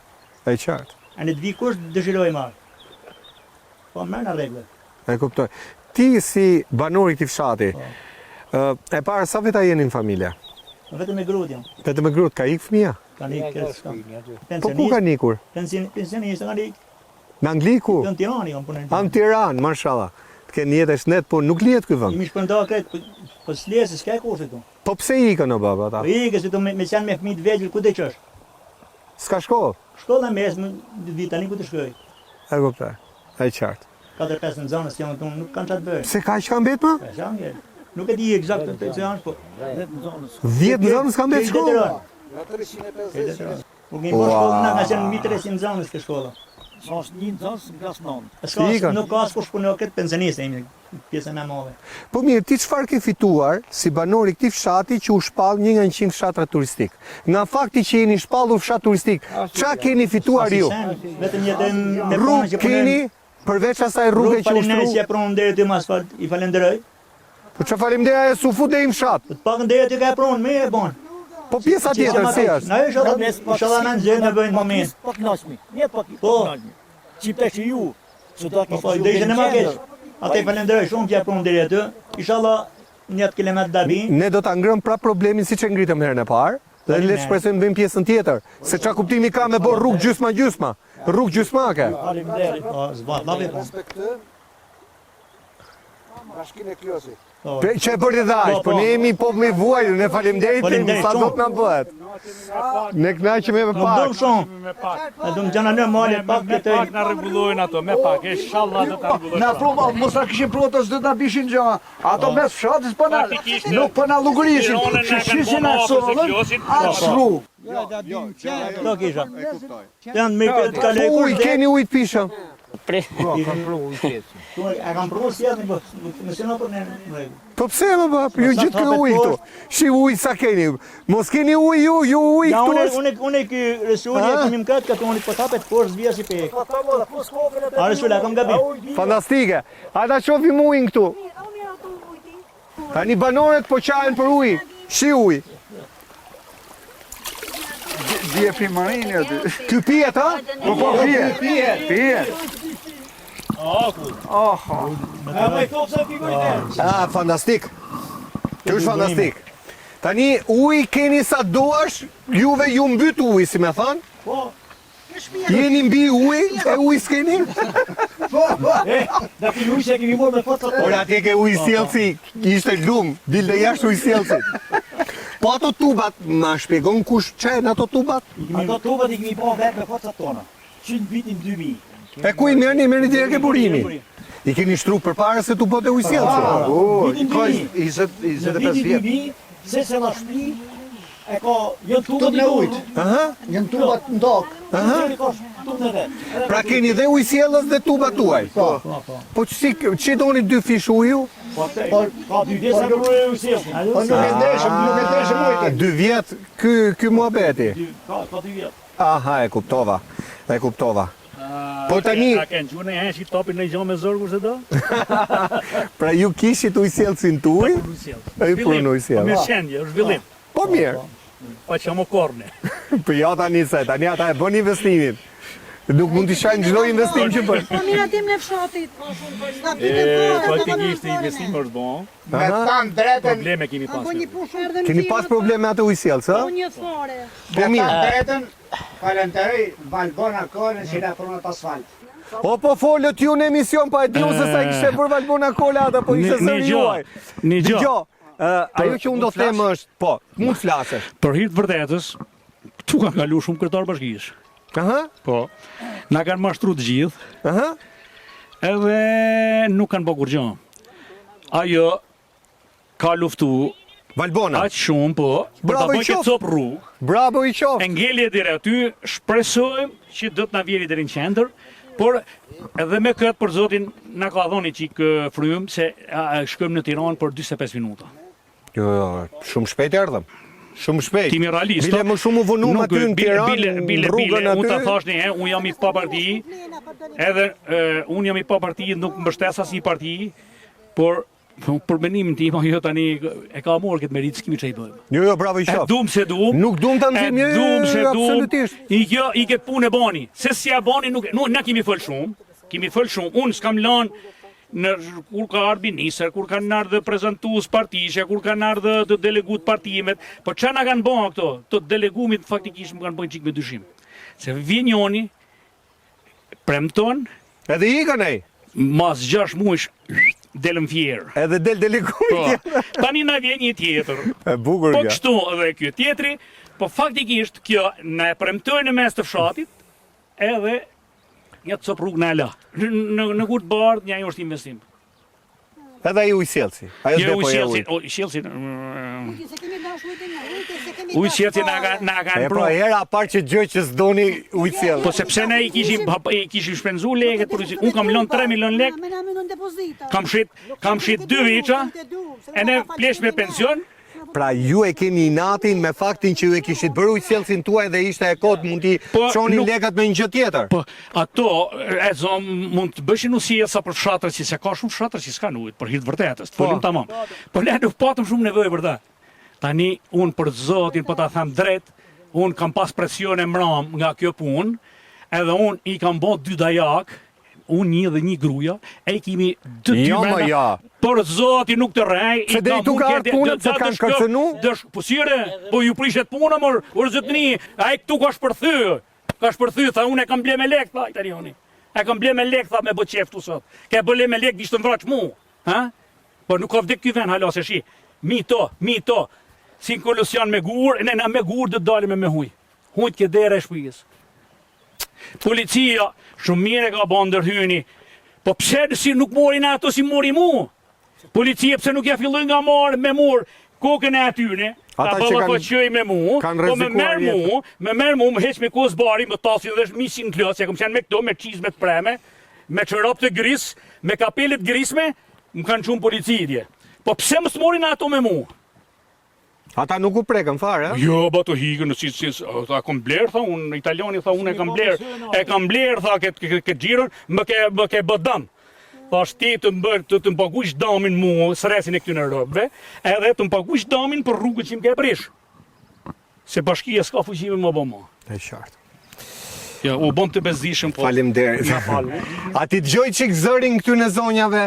E qartë. A ne të vi kush dëshiroj marr. Po merr në rregull. E kuptoj. Ti si banor i këtij fshati, e para sa veta jeni në familje? Vetëm me gruat jam. Vetëm me gruat, ka ik fëmia? Tani këtë. Po ku ka ikur? Pensionist tani Në Angli ku? në Tiranë jam punën. Në Tiranë, mashallah. Të kenë jetë e shnet, po nuk lihet ky vend. Jemi shpërnda këtë, po s'lesë s'ka kurse këtu. Po pse ikën o baba ata? Po ikë se do me qenë me fëmijë të vegjël ku do të çosh. S'ka shkollë? Shkolla mes më di tani ku të shkoj. E kuptoj. E qartë. 4-5 në zonës janë këtu, nuk kanë çfarë të bëjnë. Pse ka që ka mbet më? Po janë. Nuk e di eksakt se janë, po 10 në zonës ka mbet shkollë? Po kemi po shkollë na ka qenë mbi 300 zonës të shkolla. Sa është një nxënës në klasë 9. Ikën. Nuk ka askush punon këtë pensionistë jemi pjesën më e madhe. Po mirë, ti çfarë ke fituar si banor i këtij fshati që u shpall një nga 100 fshatra turistik? Nga fakti që jeni shpallur fshat turistik, ç'a keni fituar ju? Vetëm jetëm me Rrugë keni, përveç asaj rrugë që u Faleminderit që shtru? e pronon deri ty më asfalt, i falenderoj. Po ç'a faleminderit su fut deri në fshat. Po të pakën deri ty ka e pronon, më e bon. Po pjesa tjetër si është? Na inshallah na nxjerr në bëjnë moment. Po kënaqmi. Një po Po. kënaqmi. Çipte që ju, që do të Po deri në më keq. Atë i falenderoj shumë që e pronon deri aty. Inshallah 1 kilometër dabi. Ne do ta ngrëm pra problemin siç e ngritëm herën e parë. Dhe le të shpresojmë bëjmë pjesën tjetër. Se ç'a kuptimi ka me bë rrugë gjysma. Rrugë gjysmake. Faleminderit. Po zbat lavë po. Që e bërë dhe aq, po ne jemi popull i vuajtur, ne faleminderit kemi, sa do të na bëhet. Ne kënaqemi me Nuk dom pak. shumë. Ne dom gjana në male pak këtë. Na rregullojnë ato, me pak, inshallah do ta rregullojnë. Na prova, mos na kishin provë të s'do ta bishin gjë. Ato mes fshatit po na nuk po na llugurishin. Shishin atë sollën, atë rrugë. Do kisha. Janë me këtë kaloj Uj, keni ujë të pishëm. Pre, E kam provuar si atë, po nëse na po në rregull. Po pse më bap, ju gjithë kë ujë këtu. Shi ujë sa keni. Mos keni ujë ju ujë Ja këtu. unë ky resuli e kemi mkat ka unë po tapet poshtë zvija si pe. A resuli kam gabim. Fantastike. Ata shohim ujin këtu. Tani banorët po qahen për ujë. Shi ujë. Dje frimarini aty. Ky pihet ha? Po pihet. Ah, fantastik. Kjo është fantastik. Tani ujë keni sa duash, juve ju mbyt ujë, si me thanë? Po. Jeni mbi ujë, e ujë s'keni? Da ti ujë që kemi marrë me foto. Por atje ke ujë sjellsi, ishte lum, dilde jashtë ujë sjellsi. Po ato tubat, ma shpjegon kush çajnë ato tubat? Ato tubat i kemi pa vetë me fotat tona. Që në vitin 2000. E ku i merrni direkt e burimi? I keni shtru përpara se tu bote ujë sjellsi? Vitin 2000. Në vitin 2000, se la shtëpi e ka jo tubat në ujë. Aha. Janë tubat ndok. Pra keni dhe ujë sjellës dhe tubat tuaj. Po ç'i doni 2 fish uju? Ka 2 vjet sa kemi ujë sjellës. Po nuk e ndeshëm ujë. 2 vjet ky muhabeti. Ka 2 vjet. Aha, e kuptova. Po tani, A kanë gjuna e heshi topin në gjomë me zor kurse do? pra ju kishit ujë sjellësin tuaj? E i punoj Po sjellë. mirë shendje, është zhvillim. Po mirë. Pa që më korne. Po ja tani se, tani ata e bën investimin. Nuk mund t'i shajnë çdo investim që bën. Po mira tim në fshatit. Faktikisht investim është bon. Me tanë drejtën, Probleme kemi pas. Keni pas probleme atë ujësjellës, ë? Një fare. Po me mirë. tanë drejtën, falenderoj Valbona Kone që na pronat asfalt. O po folët ju në emision, pa e diu se sa i kishte bërë Valbona Kola ata, po ishte zëri juaj. Një gjë. Dgjoj, ajo që unë do të them është, po, mund flasësh. Për hir të vërtetës, këtu kanë kalu shumë kryetar bashkisë. Aha, Po. Na kanë mashtru të gjithë, aha. edhe nuk kanë bërë kur gjë. Ajo ka luftu Valbona, aq shumë, po, për ta Bravo, i bëjë qoftë. cop rrugë. bravo i qoftë. E ngeli deri aty, shpresojmë që do të na vjeri deri në qendër, por edhe me këtë për zotin na ka dhënë çik frym se shkojmë në Tiranë për 45 minuta. Jo, shumë shpejt erdhëm. Shumë shpejt. Timi realist. Bile më shumë u vënum aty në Tiranë, në rrugën Unë ta aty. thash një, unë jam i pa parti, edhe unë jam i pa parti, nuk mbështes as një parti, por për mendimin tim, ajo tani e ka marrë këtë meritë, s'kemi çfarë i bëjmë. Jo, bravo i E qoftë. dum se dum. Nuk dum ta E nxjerrim, jo, dum se dum. absolutisht. I këtë punë e bani. Se si ja bani, nuk na kemi fol shumë. Kemi fol shumë. Unë s'kam lanë në kur ka ardhur ministër, kur kanë ardhur prezantues partishe, kur kanë ardhur të deleguat partimet, po çfarë na kanë bën këto? Të delegumit faktikisht më kanë bën çik me dyshim. Se vjen njoni premton, Edhe ikën ai. mas 6 muajsh delëm fjerë. Edhe del Po, delegujt. tani na vjen një tjetër. E bukur Po kjo. kështu edhe ky tjetri, po faktikisht kjo na e premtoi në mes të fshatit, edhe një cop rrugë na e la. Në kur të bardh, një ajo është investim. Edhe ai ujësjellsi. Ajo Jo s'do po e ujësjellsi, ujë. ujësjellsi. Ujësjellsi na E kanë pra bërë. hera parë që gjë që s'doni ujësjell. Po sepse ne i kishim shpenzu lekët për ujësjellsi. Unë kam lënë 3 milion lekë, kam shit 2 viça, e ne plesh me pension. Pra ju e keni inatin me faktin që ju e kishit bërë ujësjellsin tuaj dhe ishte e kot mund t'i Po, çonin nuk- lekët me një gjë tjetër. Po, ato, e zon, mund të bëshin usia sa për fshatër që se ka shumë fshatër që s'kan ujtë, për hir të vërtetës, të folim tamam. Po ne nuk patëm shumë nevojë për ta. Tani, unë për zotin, po ta them drejt, unë kam pas presion e mram nga kjo punë, edhe unë i kam bë 2 dajak, unë një dhe një gruja, e kemi 2 Jo, më ja. Por zoti nuk të rrej. Se deri tu ka ardhur punët, se kanë kërcënu? Po sire, po ju prishet puna, mor, o zotni, ai këtu ka shpërthy. Ka shpërthy, tha unë e kam ble me lek, tha italiani. E kam ble me lek, tha me bë qef tu sot. Ke bële me lek vishtë vraq mu. Ha? Po nuk ka vdek ky vend hala se shi. Mi to. Si kolusion me gur, ne na me gur do dalim me huj. Hujt ke dera e shtëpisë. Policia shumë mirë e ka bën ndërhyni. Po pse si nuk morin ato si mori mu? Policia pse nuk ja filloi nga marë me mor kokën e atyne? Ata Ta që balla kanë- po qëj me mu, kanë po me rrezikuar merr mu, më heq me kos bari, më tasin dhe misin klos, ja kam qenë me këto, me çizme të preme, me çorap të gris, me kapelet grisme, më kanë çun policidje. Po pse mos morin ato me mu? Ata nuk u prekën fare, a? Jo, ba të higën, si, tha, kom bler, tha, unë, italiani, tha, unë e kam bler, tha, këtë gjirën, më ke bë dëm. Tha, ti të më pagush damin mu, sresin e këtyne robëve, edhe të më pagush damin për rrugët që më ke prish. Se bashkia s'ka fuqime më bëma. E qartë. Ja, u bëm të bezdishëm, po. Faleminderit. Na falë. A ti dëgjoj çik zërin këtu në zonjave?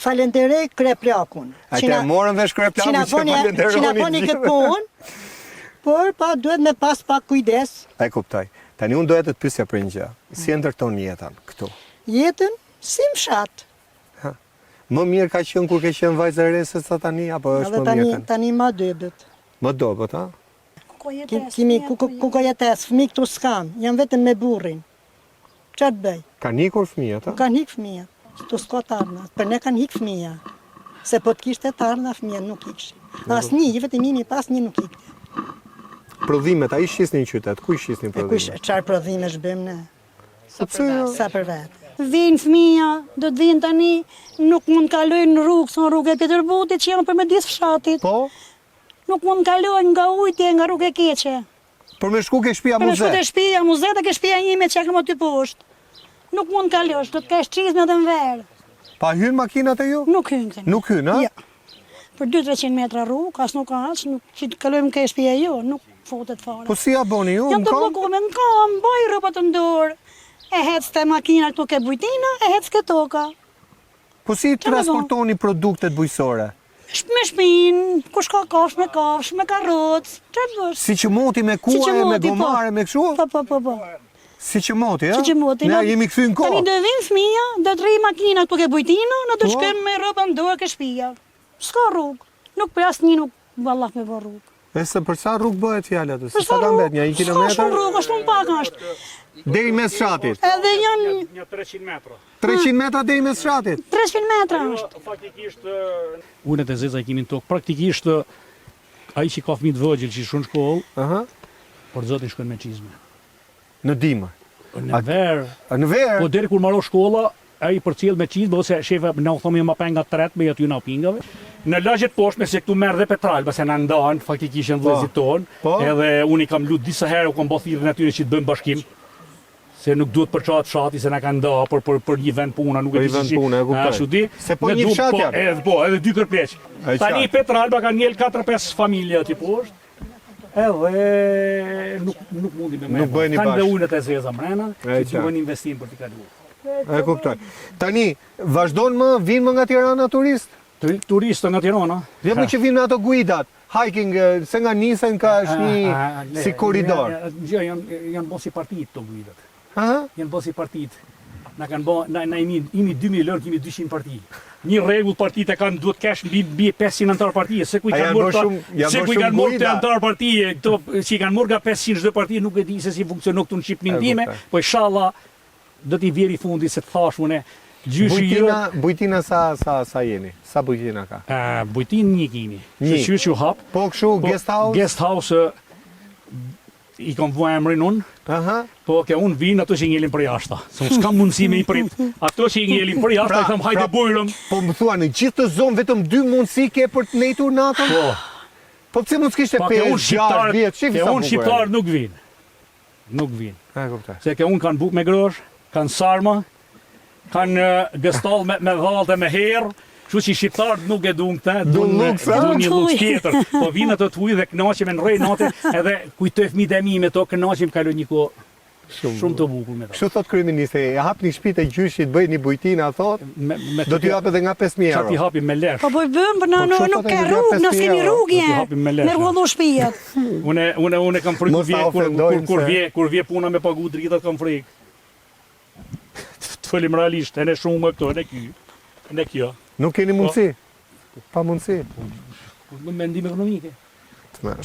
Falenderoj Kreplakun. A te morën vesh kreplakun që falenderoni. Që na bëni këtë punë, por pa duhet me pas pak kujdes. E kuptoj. Tani unë doja të të pyesja për një gjë. Si e ndërton jetën këtu? Jetën si më fshat. Më mirë ka qenë kur ke qenë vajzë e re se sa tani apo është Edhe më mirë tani? tani ma dëbët. Më dobët, ha? Ku ka jetes, fëmi këtu s'kam, jam vetëm me burrin. Qa të bëj? Ka nikur fëmijët, ha? Kanë hik fëmija, tu s'ka të ardhna, për ne kanë hik fëmija. Se po të kishte të ardhna fëmija nuk ikshi. As një, vetëm imi pas një nuk ikte. Prodhimet, a i shisni në qytet? Ku i shisni E kush prodhimet? qarë prodhime shbëm ne? Po pse jo? Sa për vetë. Vinë fëmija, do të vinë tani, nuk mund kalojnë në rrugë, son rrugë e Peterbutit që janë për me disë fshatit. Po, Nuk mund kalojnë nga ujtje, nga rrugë e keqe. për me shku ke shtëpia Për në shku muze. të shpia, muzet e ke shpia ime që kam aty poshtë. Nuk mund kalosh, do të kesh qizme dhe në verë. Pa hyn makinat e ju? Nuk hynë kënë. Nuk hyn, ha? Ja. Për 200-300 metra rrugë, as nuk ka aq, nuk që të kalojmë ke shpia jo, nuk. fotet fare. Po si ja boni ju? Jam Në të kam? blokume në kam, baj rëpat të ndorë. E hecë të makina këtu ke bujtina, e hecë ke toka. Po si me transportoni produktet bujësore? Me shpinë, kush ka kafsh, me karrocë, që të bësh? Si që moti me kuaj, me gomare, me këshu? Po. Si që moti, ja? Si që moti, Ne jemi këthy në kohë. Tani do vinë fëmija, do të rri makina këtu ke bujtina, në të shkem me rëpa në dorë ke shpia. S'ka rrugë, nuk për asë një nuk vallah me bërë rrugë. E se për sa rrugë bëhet fjalla të? Për Sa ka mbet, një 1 S'ka kilometër? shumë rrugë, është shumë pak është. Deri mes shatit. Edhe janë Një 300 metra. 300 metra deri mes shatit. 300 metra është. Faktikisht unet e zeza i kemi në tokë. Praktikisht ai që ka fëmijë të vogël që shkon në shkollë, Aha. por zotin shkon me çizme. Në dimër. Në verë. Në verë. Po deri kur maro shkolla, ai përcjell me çizme ose shefa na u thomi më penga tret me aty na pingave. Në lagjet poshtë se këtu merr dhe petrol, pse na ndahen faktikisht në vëllezit ton. Edhe unë i kam lut disa herë u kam bë thirrën aty që të bëjmë bashkim. Se nuk duhet përçohet fshati se na kanë nda për një vend puna, nuk e di si. Ashtu di. Se po një fshat janë. Edhe dy kërpleq. Tani Petralba kanë ngel 4-5 familje aty poshtë. Edhe nuk mundi me Nuk bëheni Kanë dhe bashkë. ujët e zeza mrena, që duhen investim për t'i kaluar. E kuptoj. Tani, vazhdon më, vinë më nga Tirana turist? Turistë nga Tirana. Dhe më që vinë me ato guidat, hiking, se nga nisen ka është një si koridor. Janë bo si partit të guidat. Aha? Janë bo si partit. Na kanë bo, na imi 2000 lërë, kemi 200 parti. Një rregull partit e kanë duhet kesh mbi 500 antar partije, se ku i kanë morë të antar partije, këto që i kanë morë nga 500 çdo parti, nuk e di se si funksionon këtu në Shqipërinë time, po inshallah do t'i vjeri fundi se të thash unë gjyshi Bujtina sa jeni? Sa bujtina ka? Bujtin një kemi. Që që hap. Po këshu, guest house? Guest house i kam vua emrin unë. Aha. Po ke unë vinë ato që i ngelin për jashta. Se unë s'kam mundësi me i prit. Ato që i ngelin për jashta, i tham hajde bujrëm. Po më thua, në gjithë të zonë vetëm 2 mundësi ke për të nejtur natën? Po. Po pse mund s'kishte 5, 6, 10, shifi ke sa unë shqiptar nuk vinë. Nuk vinë. E kuptoj. Se ke unë kanë buk me grosh, kanë sarma, kanë gëstall me dhallë dhe me herë. Kështu që shqiptarët nuk e duan këtë, duan një lukë tjetër. Po vinë ato të ujë dhe kënaqem në rrej natë, edhe kujtoj fëmijët e mi me to, kënaqem kaloj një kohë shumë të bukur me to. Kështu thot kryeministri, e hapni shtëpitë e gjyshit, bëj një bujtina, thot, do t'ju hapë edhe nga 5.000 euro. Çati hapim me lesh. Po bëjmë, për nuk ka rrugë, nësë kemi rrugë me rrugë shtëpiat. Unë kam frikë kur vje puna me pagu dritat kam frikë. Të fëllim realisht, e ne shumë më këto, e ne kjo. Nuk keni mundësi? Pa mundësi? Me mendim ekonomike.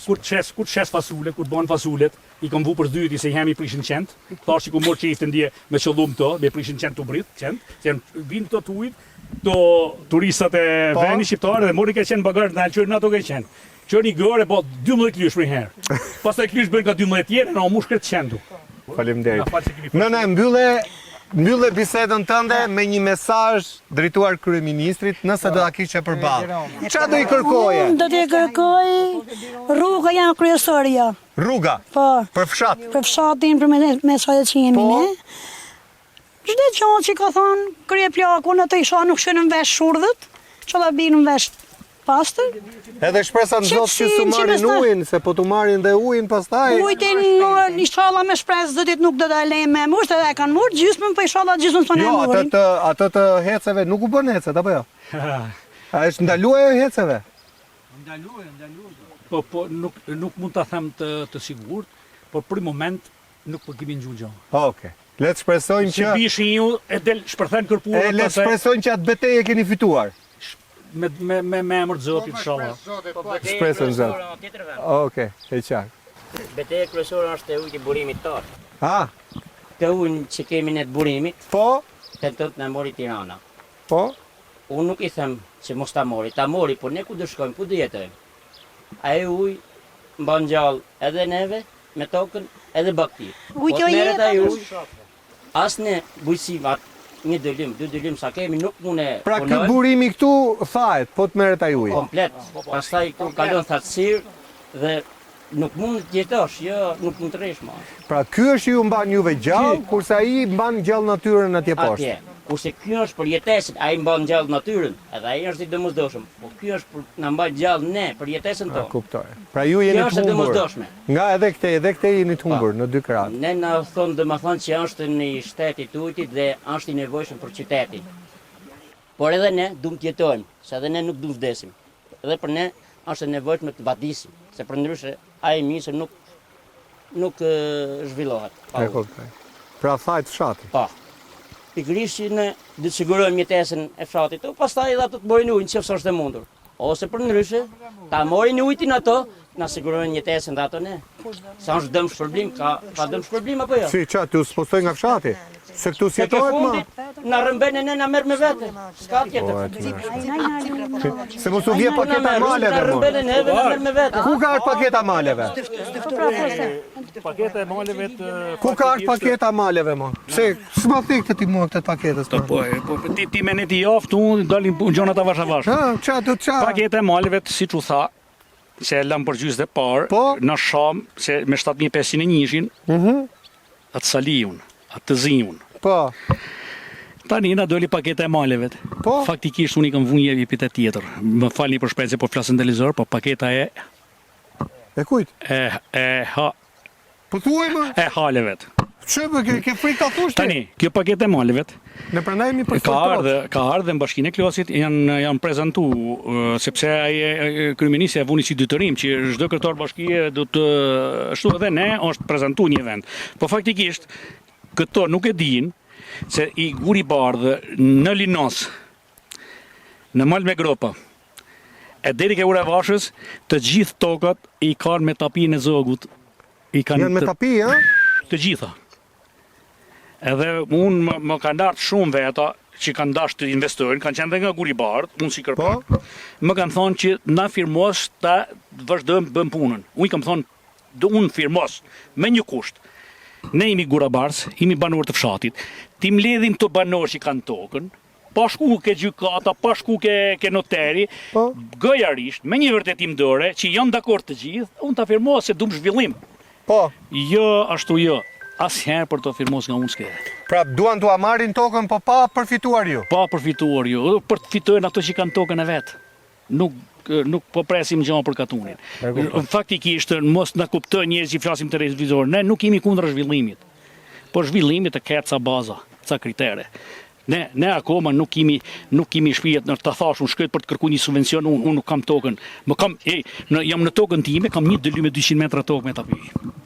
Kur të shes fasule, kur bën fasulet, i kam vu për zdyti se jemi prishin qend, thash që ku mor çiftë ndje me qëllum këto, me prishin qend të brit, qend, se vinë këto të ujit, këto turistat e vendit shqiptar dhe mori ke qenë bagazh ndal çojnë ato ke qenë. Çoni gore po 12 klysh për herë. Pastaj klysh bën ka 12 tjerë, na mush këtë qendu. Faleminderit. Nëna mbylle bisedën tënde me një mesazh drejtuar kryeministrit, nëse do ta kishe përballë. Çfarë do i kërkoje? Do t'i kërkoj rruga janë kryesorja. Rruga? Po. Për fshat? Për fshatin, për mesazhet që jemi ne. Çdo gjë që ka thonë krye plakun, ato isha nuk shënë në vesh shurdhët, çfarë binë në vesh pastër. Edhe shpresa në Zot që su marrin ujin, se po t'u marrin dhe ujin pastaj. Ujtin inshallah me shpresë zotit nuk do ta lejmë me musht, edhe e kanë marrë gjysmën, po inshallah gjysmën tonë marrin. Jo, ato të heceve nuk u bën hecet apo jo? A është ndaluar heceve? Ndaluar. Po nuk mund ta them të sigurt, por për moment nuk po kemi ngjuar gjë. Okej. Le të shpresojmë që bishin ju e del shpërthen kërpurët. Le të shpresojmë që atë betejë keni fituar. Me emër të Zotit, inshallah. Shpresën Zot. Okej, e qartë. Betejë kryesore është e ujit i burimit tonë. Ah, Të ujin që kemi ne të burimit, po, të tëtë në mori Tirana. po. Unë nuk i them që mos ta mori, por ne ku do shkojmë, ku do jetojmë. Ai uj mban gjallë edhe neve, me tokën, edhe bakti. Ujtë jo jetë. Asne bujësimat, një dëllim, 2 dëllim sa kemi nuk mune Pra ky burimi këtu thahet, po të merret ai uji. komplet. Pastaj këtu kalon thatësirë dhe nuk mund të jetosh, jo, nuk mund të rresh më. Pra ky është ju mban juve gjallë, kurse ai mban gjallë natyrën atje poshtë. Atje. Kurse ky është për jetesën, ai mban gjallë natyrën, edhe ai është i domosdoshëm. Po ky është për na mbaj gjallë ne për jetesën tonë. Kuptoj. Pra ju jeni Kjo është e të humbur. domosdoshme. Nga edhe këtej jeni të humbur në dy krah. Ne na thonë domethënë që është në shteti tujtit dhe është i nevojshëm për qytetin. Por edhe ne duam të jetojmë, se edhe ne nuk duam vdesim. Edhe për ne është e nevojshme të vadisim, se përndryshe ai misë nuk zhvillohet. E kuptoj. Pra thajt fshati. Po. Pikërisht që ne do të sigurojmë jetesën e fshatit, pastaj edhe ato të morin ujin nëse është e mundur. Ose përndryshe, ta morin ujin ato, na sigurojnë jetesën dhe ato ne. Sa është dëm shpërblim, ka dëm shpërblim apo jo? Si çat, ju spostoj nga fshati? Se këtu si jetohet ma? Na rëmben e ne na merr me vete. S'ka tjetër. Se mos u vje paketa maleve, Na mo. rëmben e neve na merr me vete. Ku ka ardhur paketa maleve? Paketa e maleve të... Ku ka ardhur paketa maleve, mo? Se s'ma thik të ti mua këtë paketës. Po, ti me ne ti jaftë, unë dalin gjonat avash avash. Ha, qa do qa? Paketa e maleve të siç u tha, se e lam për gjysë dhe parë, Po? në sham, se me 7501 atë saliun, atë të zinjun. Po, Tani na doli paketa e maleve. Po? Faktikisht unë i kam vënë një epitet tjetër. Më falni për shprehje po flas në televizor, po paketa e kujt? Po thuaj më, e haleve. që më ke frikë ta thush ti? Tani, kjo paketa e maleve Ne prandaj jemi për ka ardhur në Bashkinë e Klosit, janë prezantuar sepse ai kryeministri e vuni si detyrim që çdo kryetar bashkie do të ashtu edhe ne është prezantuar një vend. Po faktikisht këto nuk e dinë se i guri bardhë në Linos, në Mal me Gropa, e deri ke ura vashës, të gjithë tokat i kanë me tapinë e zogut. Janë me tapi, ha? Të gjitha. Edhe unë më kanë dartë shumë veta që kanë dashur të investojnë, kanë qenë dhe nga guri bardhë, unë si kërpar. Më kanë thonë që na firmos ta vazhdojmë bëm punën. Unë kam thonë, unë firmos me një kusht. Ne jemi gurabars, jemi banor të fshatit. Ti mbledhim të banor që kanë tokën, pa shku ke gjykata, pa shku ke noteri, gojarisht, me një vërtetim dore, që janë dakord të gjithë, unë ta firmos se dum zhvillim. Po. Jo, ashtu jo. Asnjëherë për të firmos nga unë s'ke. Pra duan t'u marrin tokën, po pa përfituar ju. Pa përfituar ju, për të fitojnë ato që kanë tokën e vet. Nuk po presim gjë për katunin. Faktikisht mos na kuptojnë njerëz që flasim te televizor, ne nuk jemi kundër zhvillimit. Po zhvillimit të ketë ca baza, ca kritere. Ne akoma nuk kemi shpijet në të thash unë shkret për të kërkuar një subvencion, unë nuk kam tokën. Jam në tokën time, kam një dëlym me 200 metra tokë me tapi.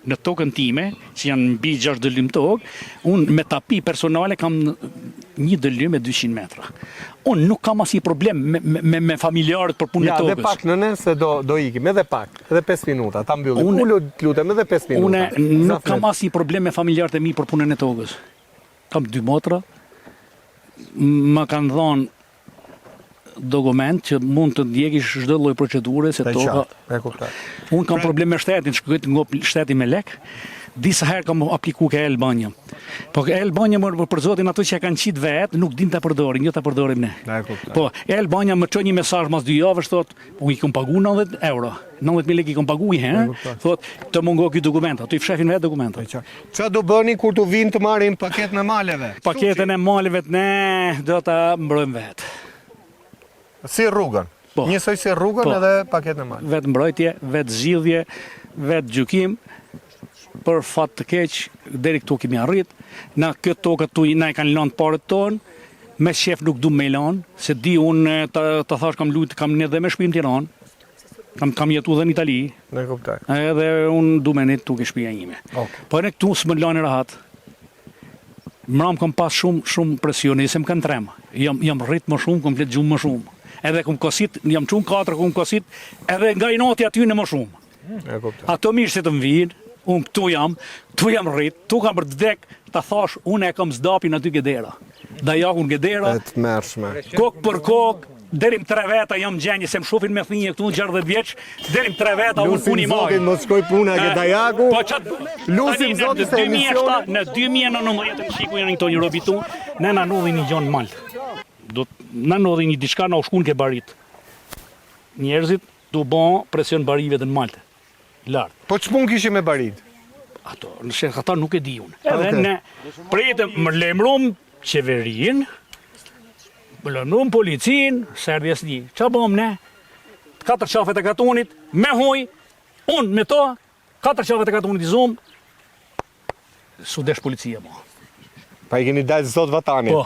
Në tokën time, që janë mbi 6 dëlym tokë, unë me tapi personale kam një dëlym me 200 metra. Unë nuk kam asnjë problem me familjarët për punën e tokës. Ja, edhe pak nëne se do ikim, edhe pak, edhe 5 minuta, ta mbyllim. Unë lutem edhe 5 minuta. Unë nuk kam asnjë problem me familjarët e mi për punën e tokës. Kam 2 motra. Më kanë dhënë dokument që mund të ndjekish çdo lloj procedure se toka. Unë kam problem me shtetin, shkoj të ngop shtetin me lek. Disa herë kam aplikuar ke Albania. Po ke Albania më për zotin ato që kanë qit vet, nuk din ta përdorin, jo ta përdorim ne. Po, Albania më çon një mesazh mas 2 javësh thotë, unë i kam paguar 90 euro. 90.000 lekë i kam paguar një herë, thotë të mungo ky dokument, ato i fshefin vetë dokumentat. Ç'a do bëni kur të vinë të marrin paketën e maleve? Paketën e maleve ne do ta mbrojmë vetë. Si rrugën. Njësoj si rrugën edhe paketën e maleve. Vetë mbrojtje, vetë zgjidhje, vetë gjykim. Për fat të keq, deri këtu kemi arrit. Na këtë tokë tu na e kanë lënë parët tonë. Me shef nuk du me lanë, se di unë të thash kam luajt, kam ne dhe me shtëpi në Tiranë. Kam jetu dhe në Itali. Ne kuptoj. Edhe unë du me ne tu ke shtëpia ime. Po ne këtu s'më lanë rahat. Mram kam pas shumë presione, se më kanë trem. Jam rrit më shumë, kam flet gjumë më shumë. Edhe kam kosit, jam çun 4 kam kosit, edhe nga i noti aty në më shumë. Ne kuptoj. Ato mirë se të më vinë. Unë këtu jam rrit, tu kam për të vdek, ta thash, unë e kam zdapin aty Gedera. Da jakun Gedera, kok për kok, derim 3 veta jam gjenjë, se më shofin me thinje këtu në 60 vjeç, derim 3 veta unë puni majë. Lusim zotin, mos shkoj puna ke Dajaku, lusim zotin se emision. Në 2019 në shiku janë këto një robitu, ne na nodhi një gjonë maltë. Na nodhi një diçka na u shkun ke barit. Njerëzit du bon presion barive dhe në maltë. Lartë. Po ç'pun kishim me barit? Ato, ata nuk e di unë. Edhe ne pritëm më lemrum qeverinë lënum policin, serdjes një. Qa bom ne? 4 qafet e katunit, me huj, unë me to, 4 qafet e katunit i zumë, su desh policia mo. Pa i keni dalë zot vatanit. Po,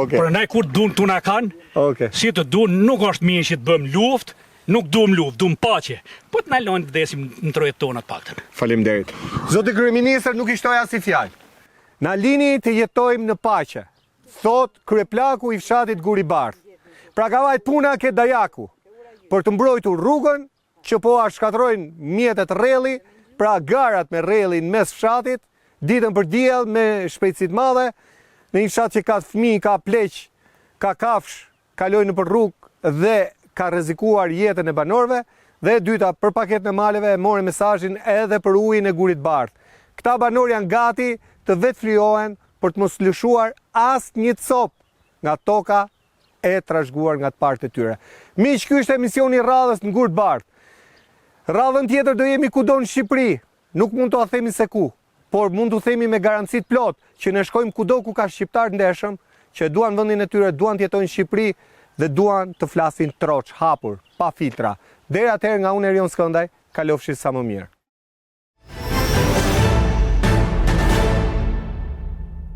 Okej. për ne kur dun të na kanë, Okej. si të dun, nuk është mirë që të bëm luft, nuk duam luft, duam paqe. Po të na lojnë të vdesim në trojet tona të paktën. Faleminderit. Zoti kryeministër nuk i shtoi as i fjalë. Na lini të jetojmë në paqe, thot kryeplaku i fshatit Guribardh. Pra ka vajt puna ke Dajaku, për të mbrojtur rrugën që po a shkatrojnë mjetet rrelli, pra garat me rrellin mes fshatit, ditën për diell me shpejtësi të madhe, në një fshat që ka fëmijë, ka pleq, ka kafsh, kalojnë nëpër rrugë dhe ka rrezikuar jetën e banorëve, dhe e dyta, për paketën e maleve e morë mesazhin edhe për ujin e Gurit Bardh. Këta banorë janë gati të vetë flyohen për të mos lëshuar asnjë cop nga toka e trashëguar nga të partë e tyre. Miq, ky është emisioni i radhës në Gurit Bardh. Radhën tjetër do jemi kudo në Shqipëri, nuk mund të themi se ku, por mund të themi me garancit plot që ne shkojmë kudo ku ka shqiptar ndeshëm, që duan vendin e tyre, duan të jetojnë në Shqipëri dhe duan të flasin troç, hapur, pa filtra. Deri atëherë nga unë Erion Skëndaj, kalofshi sa më mirë.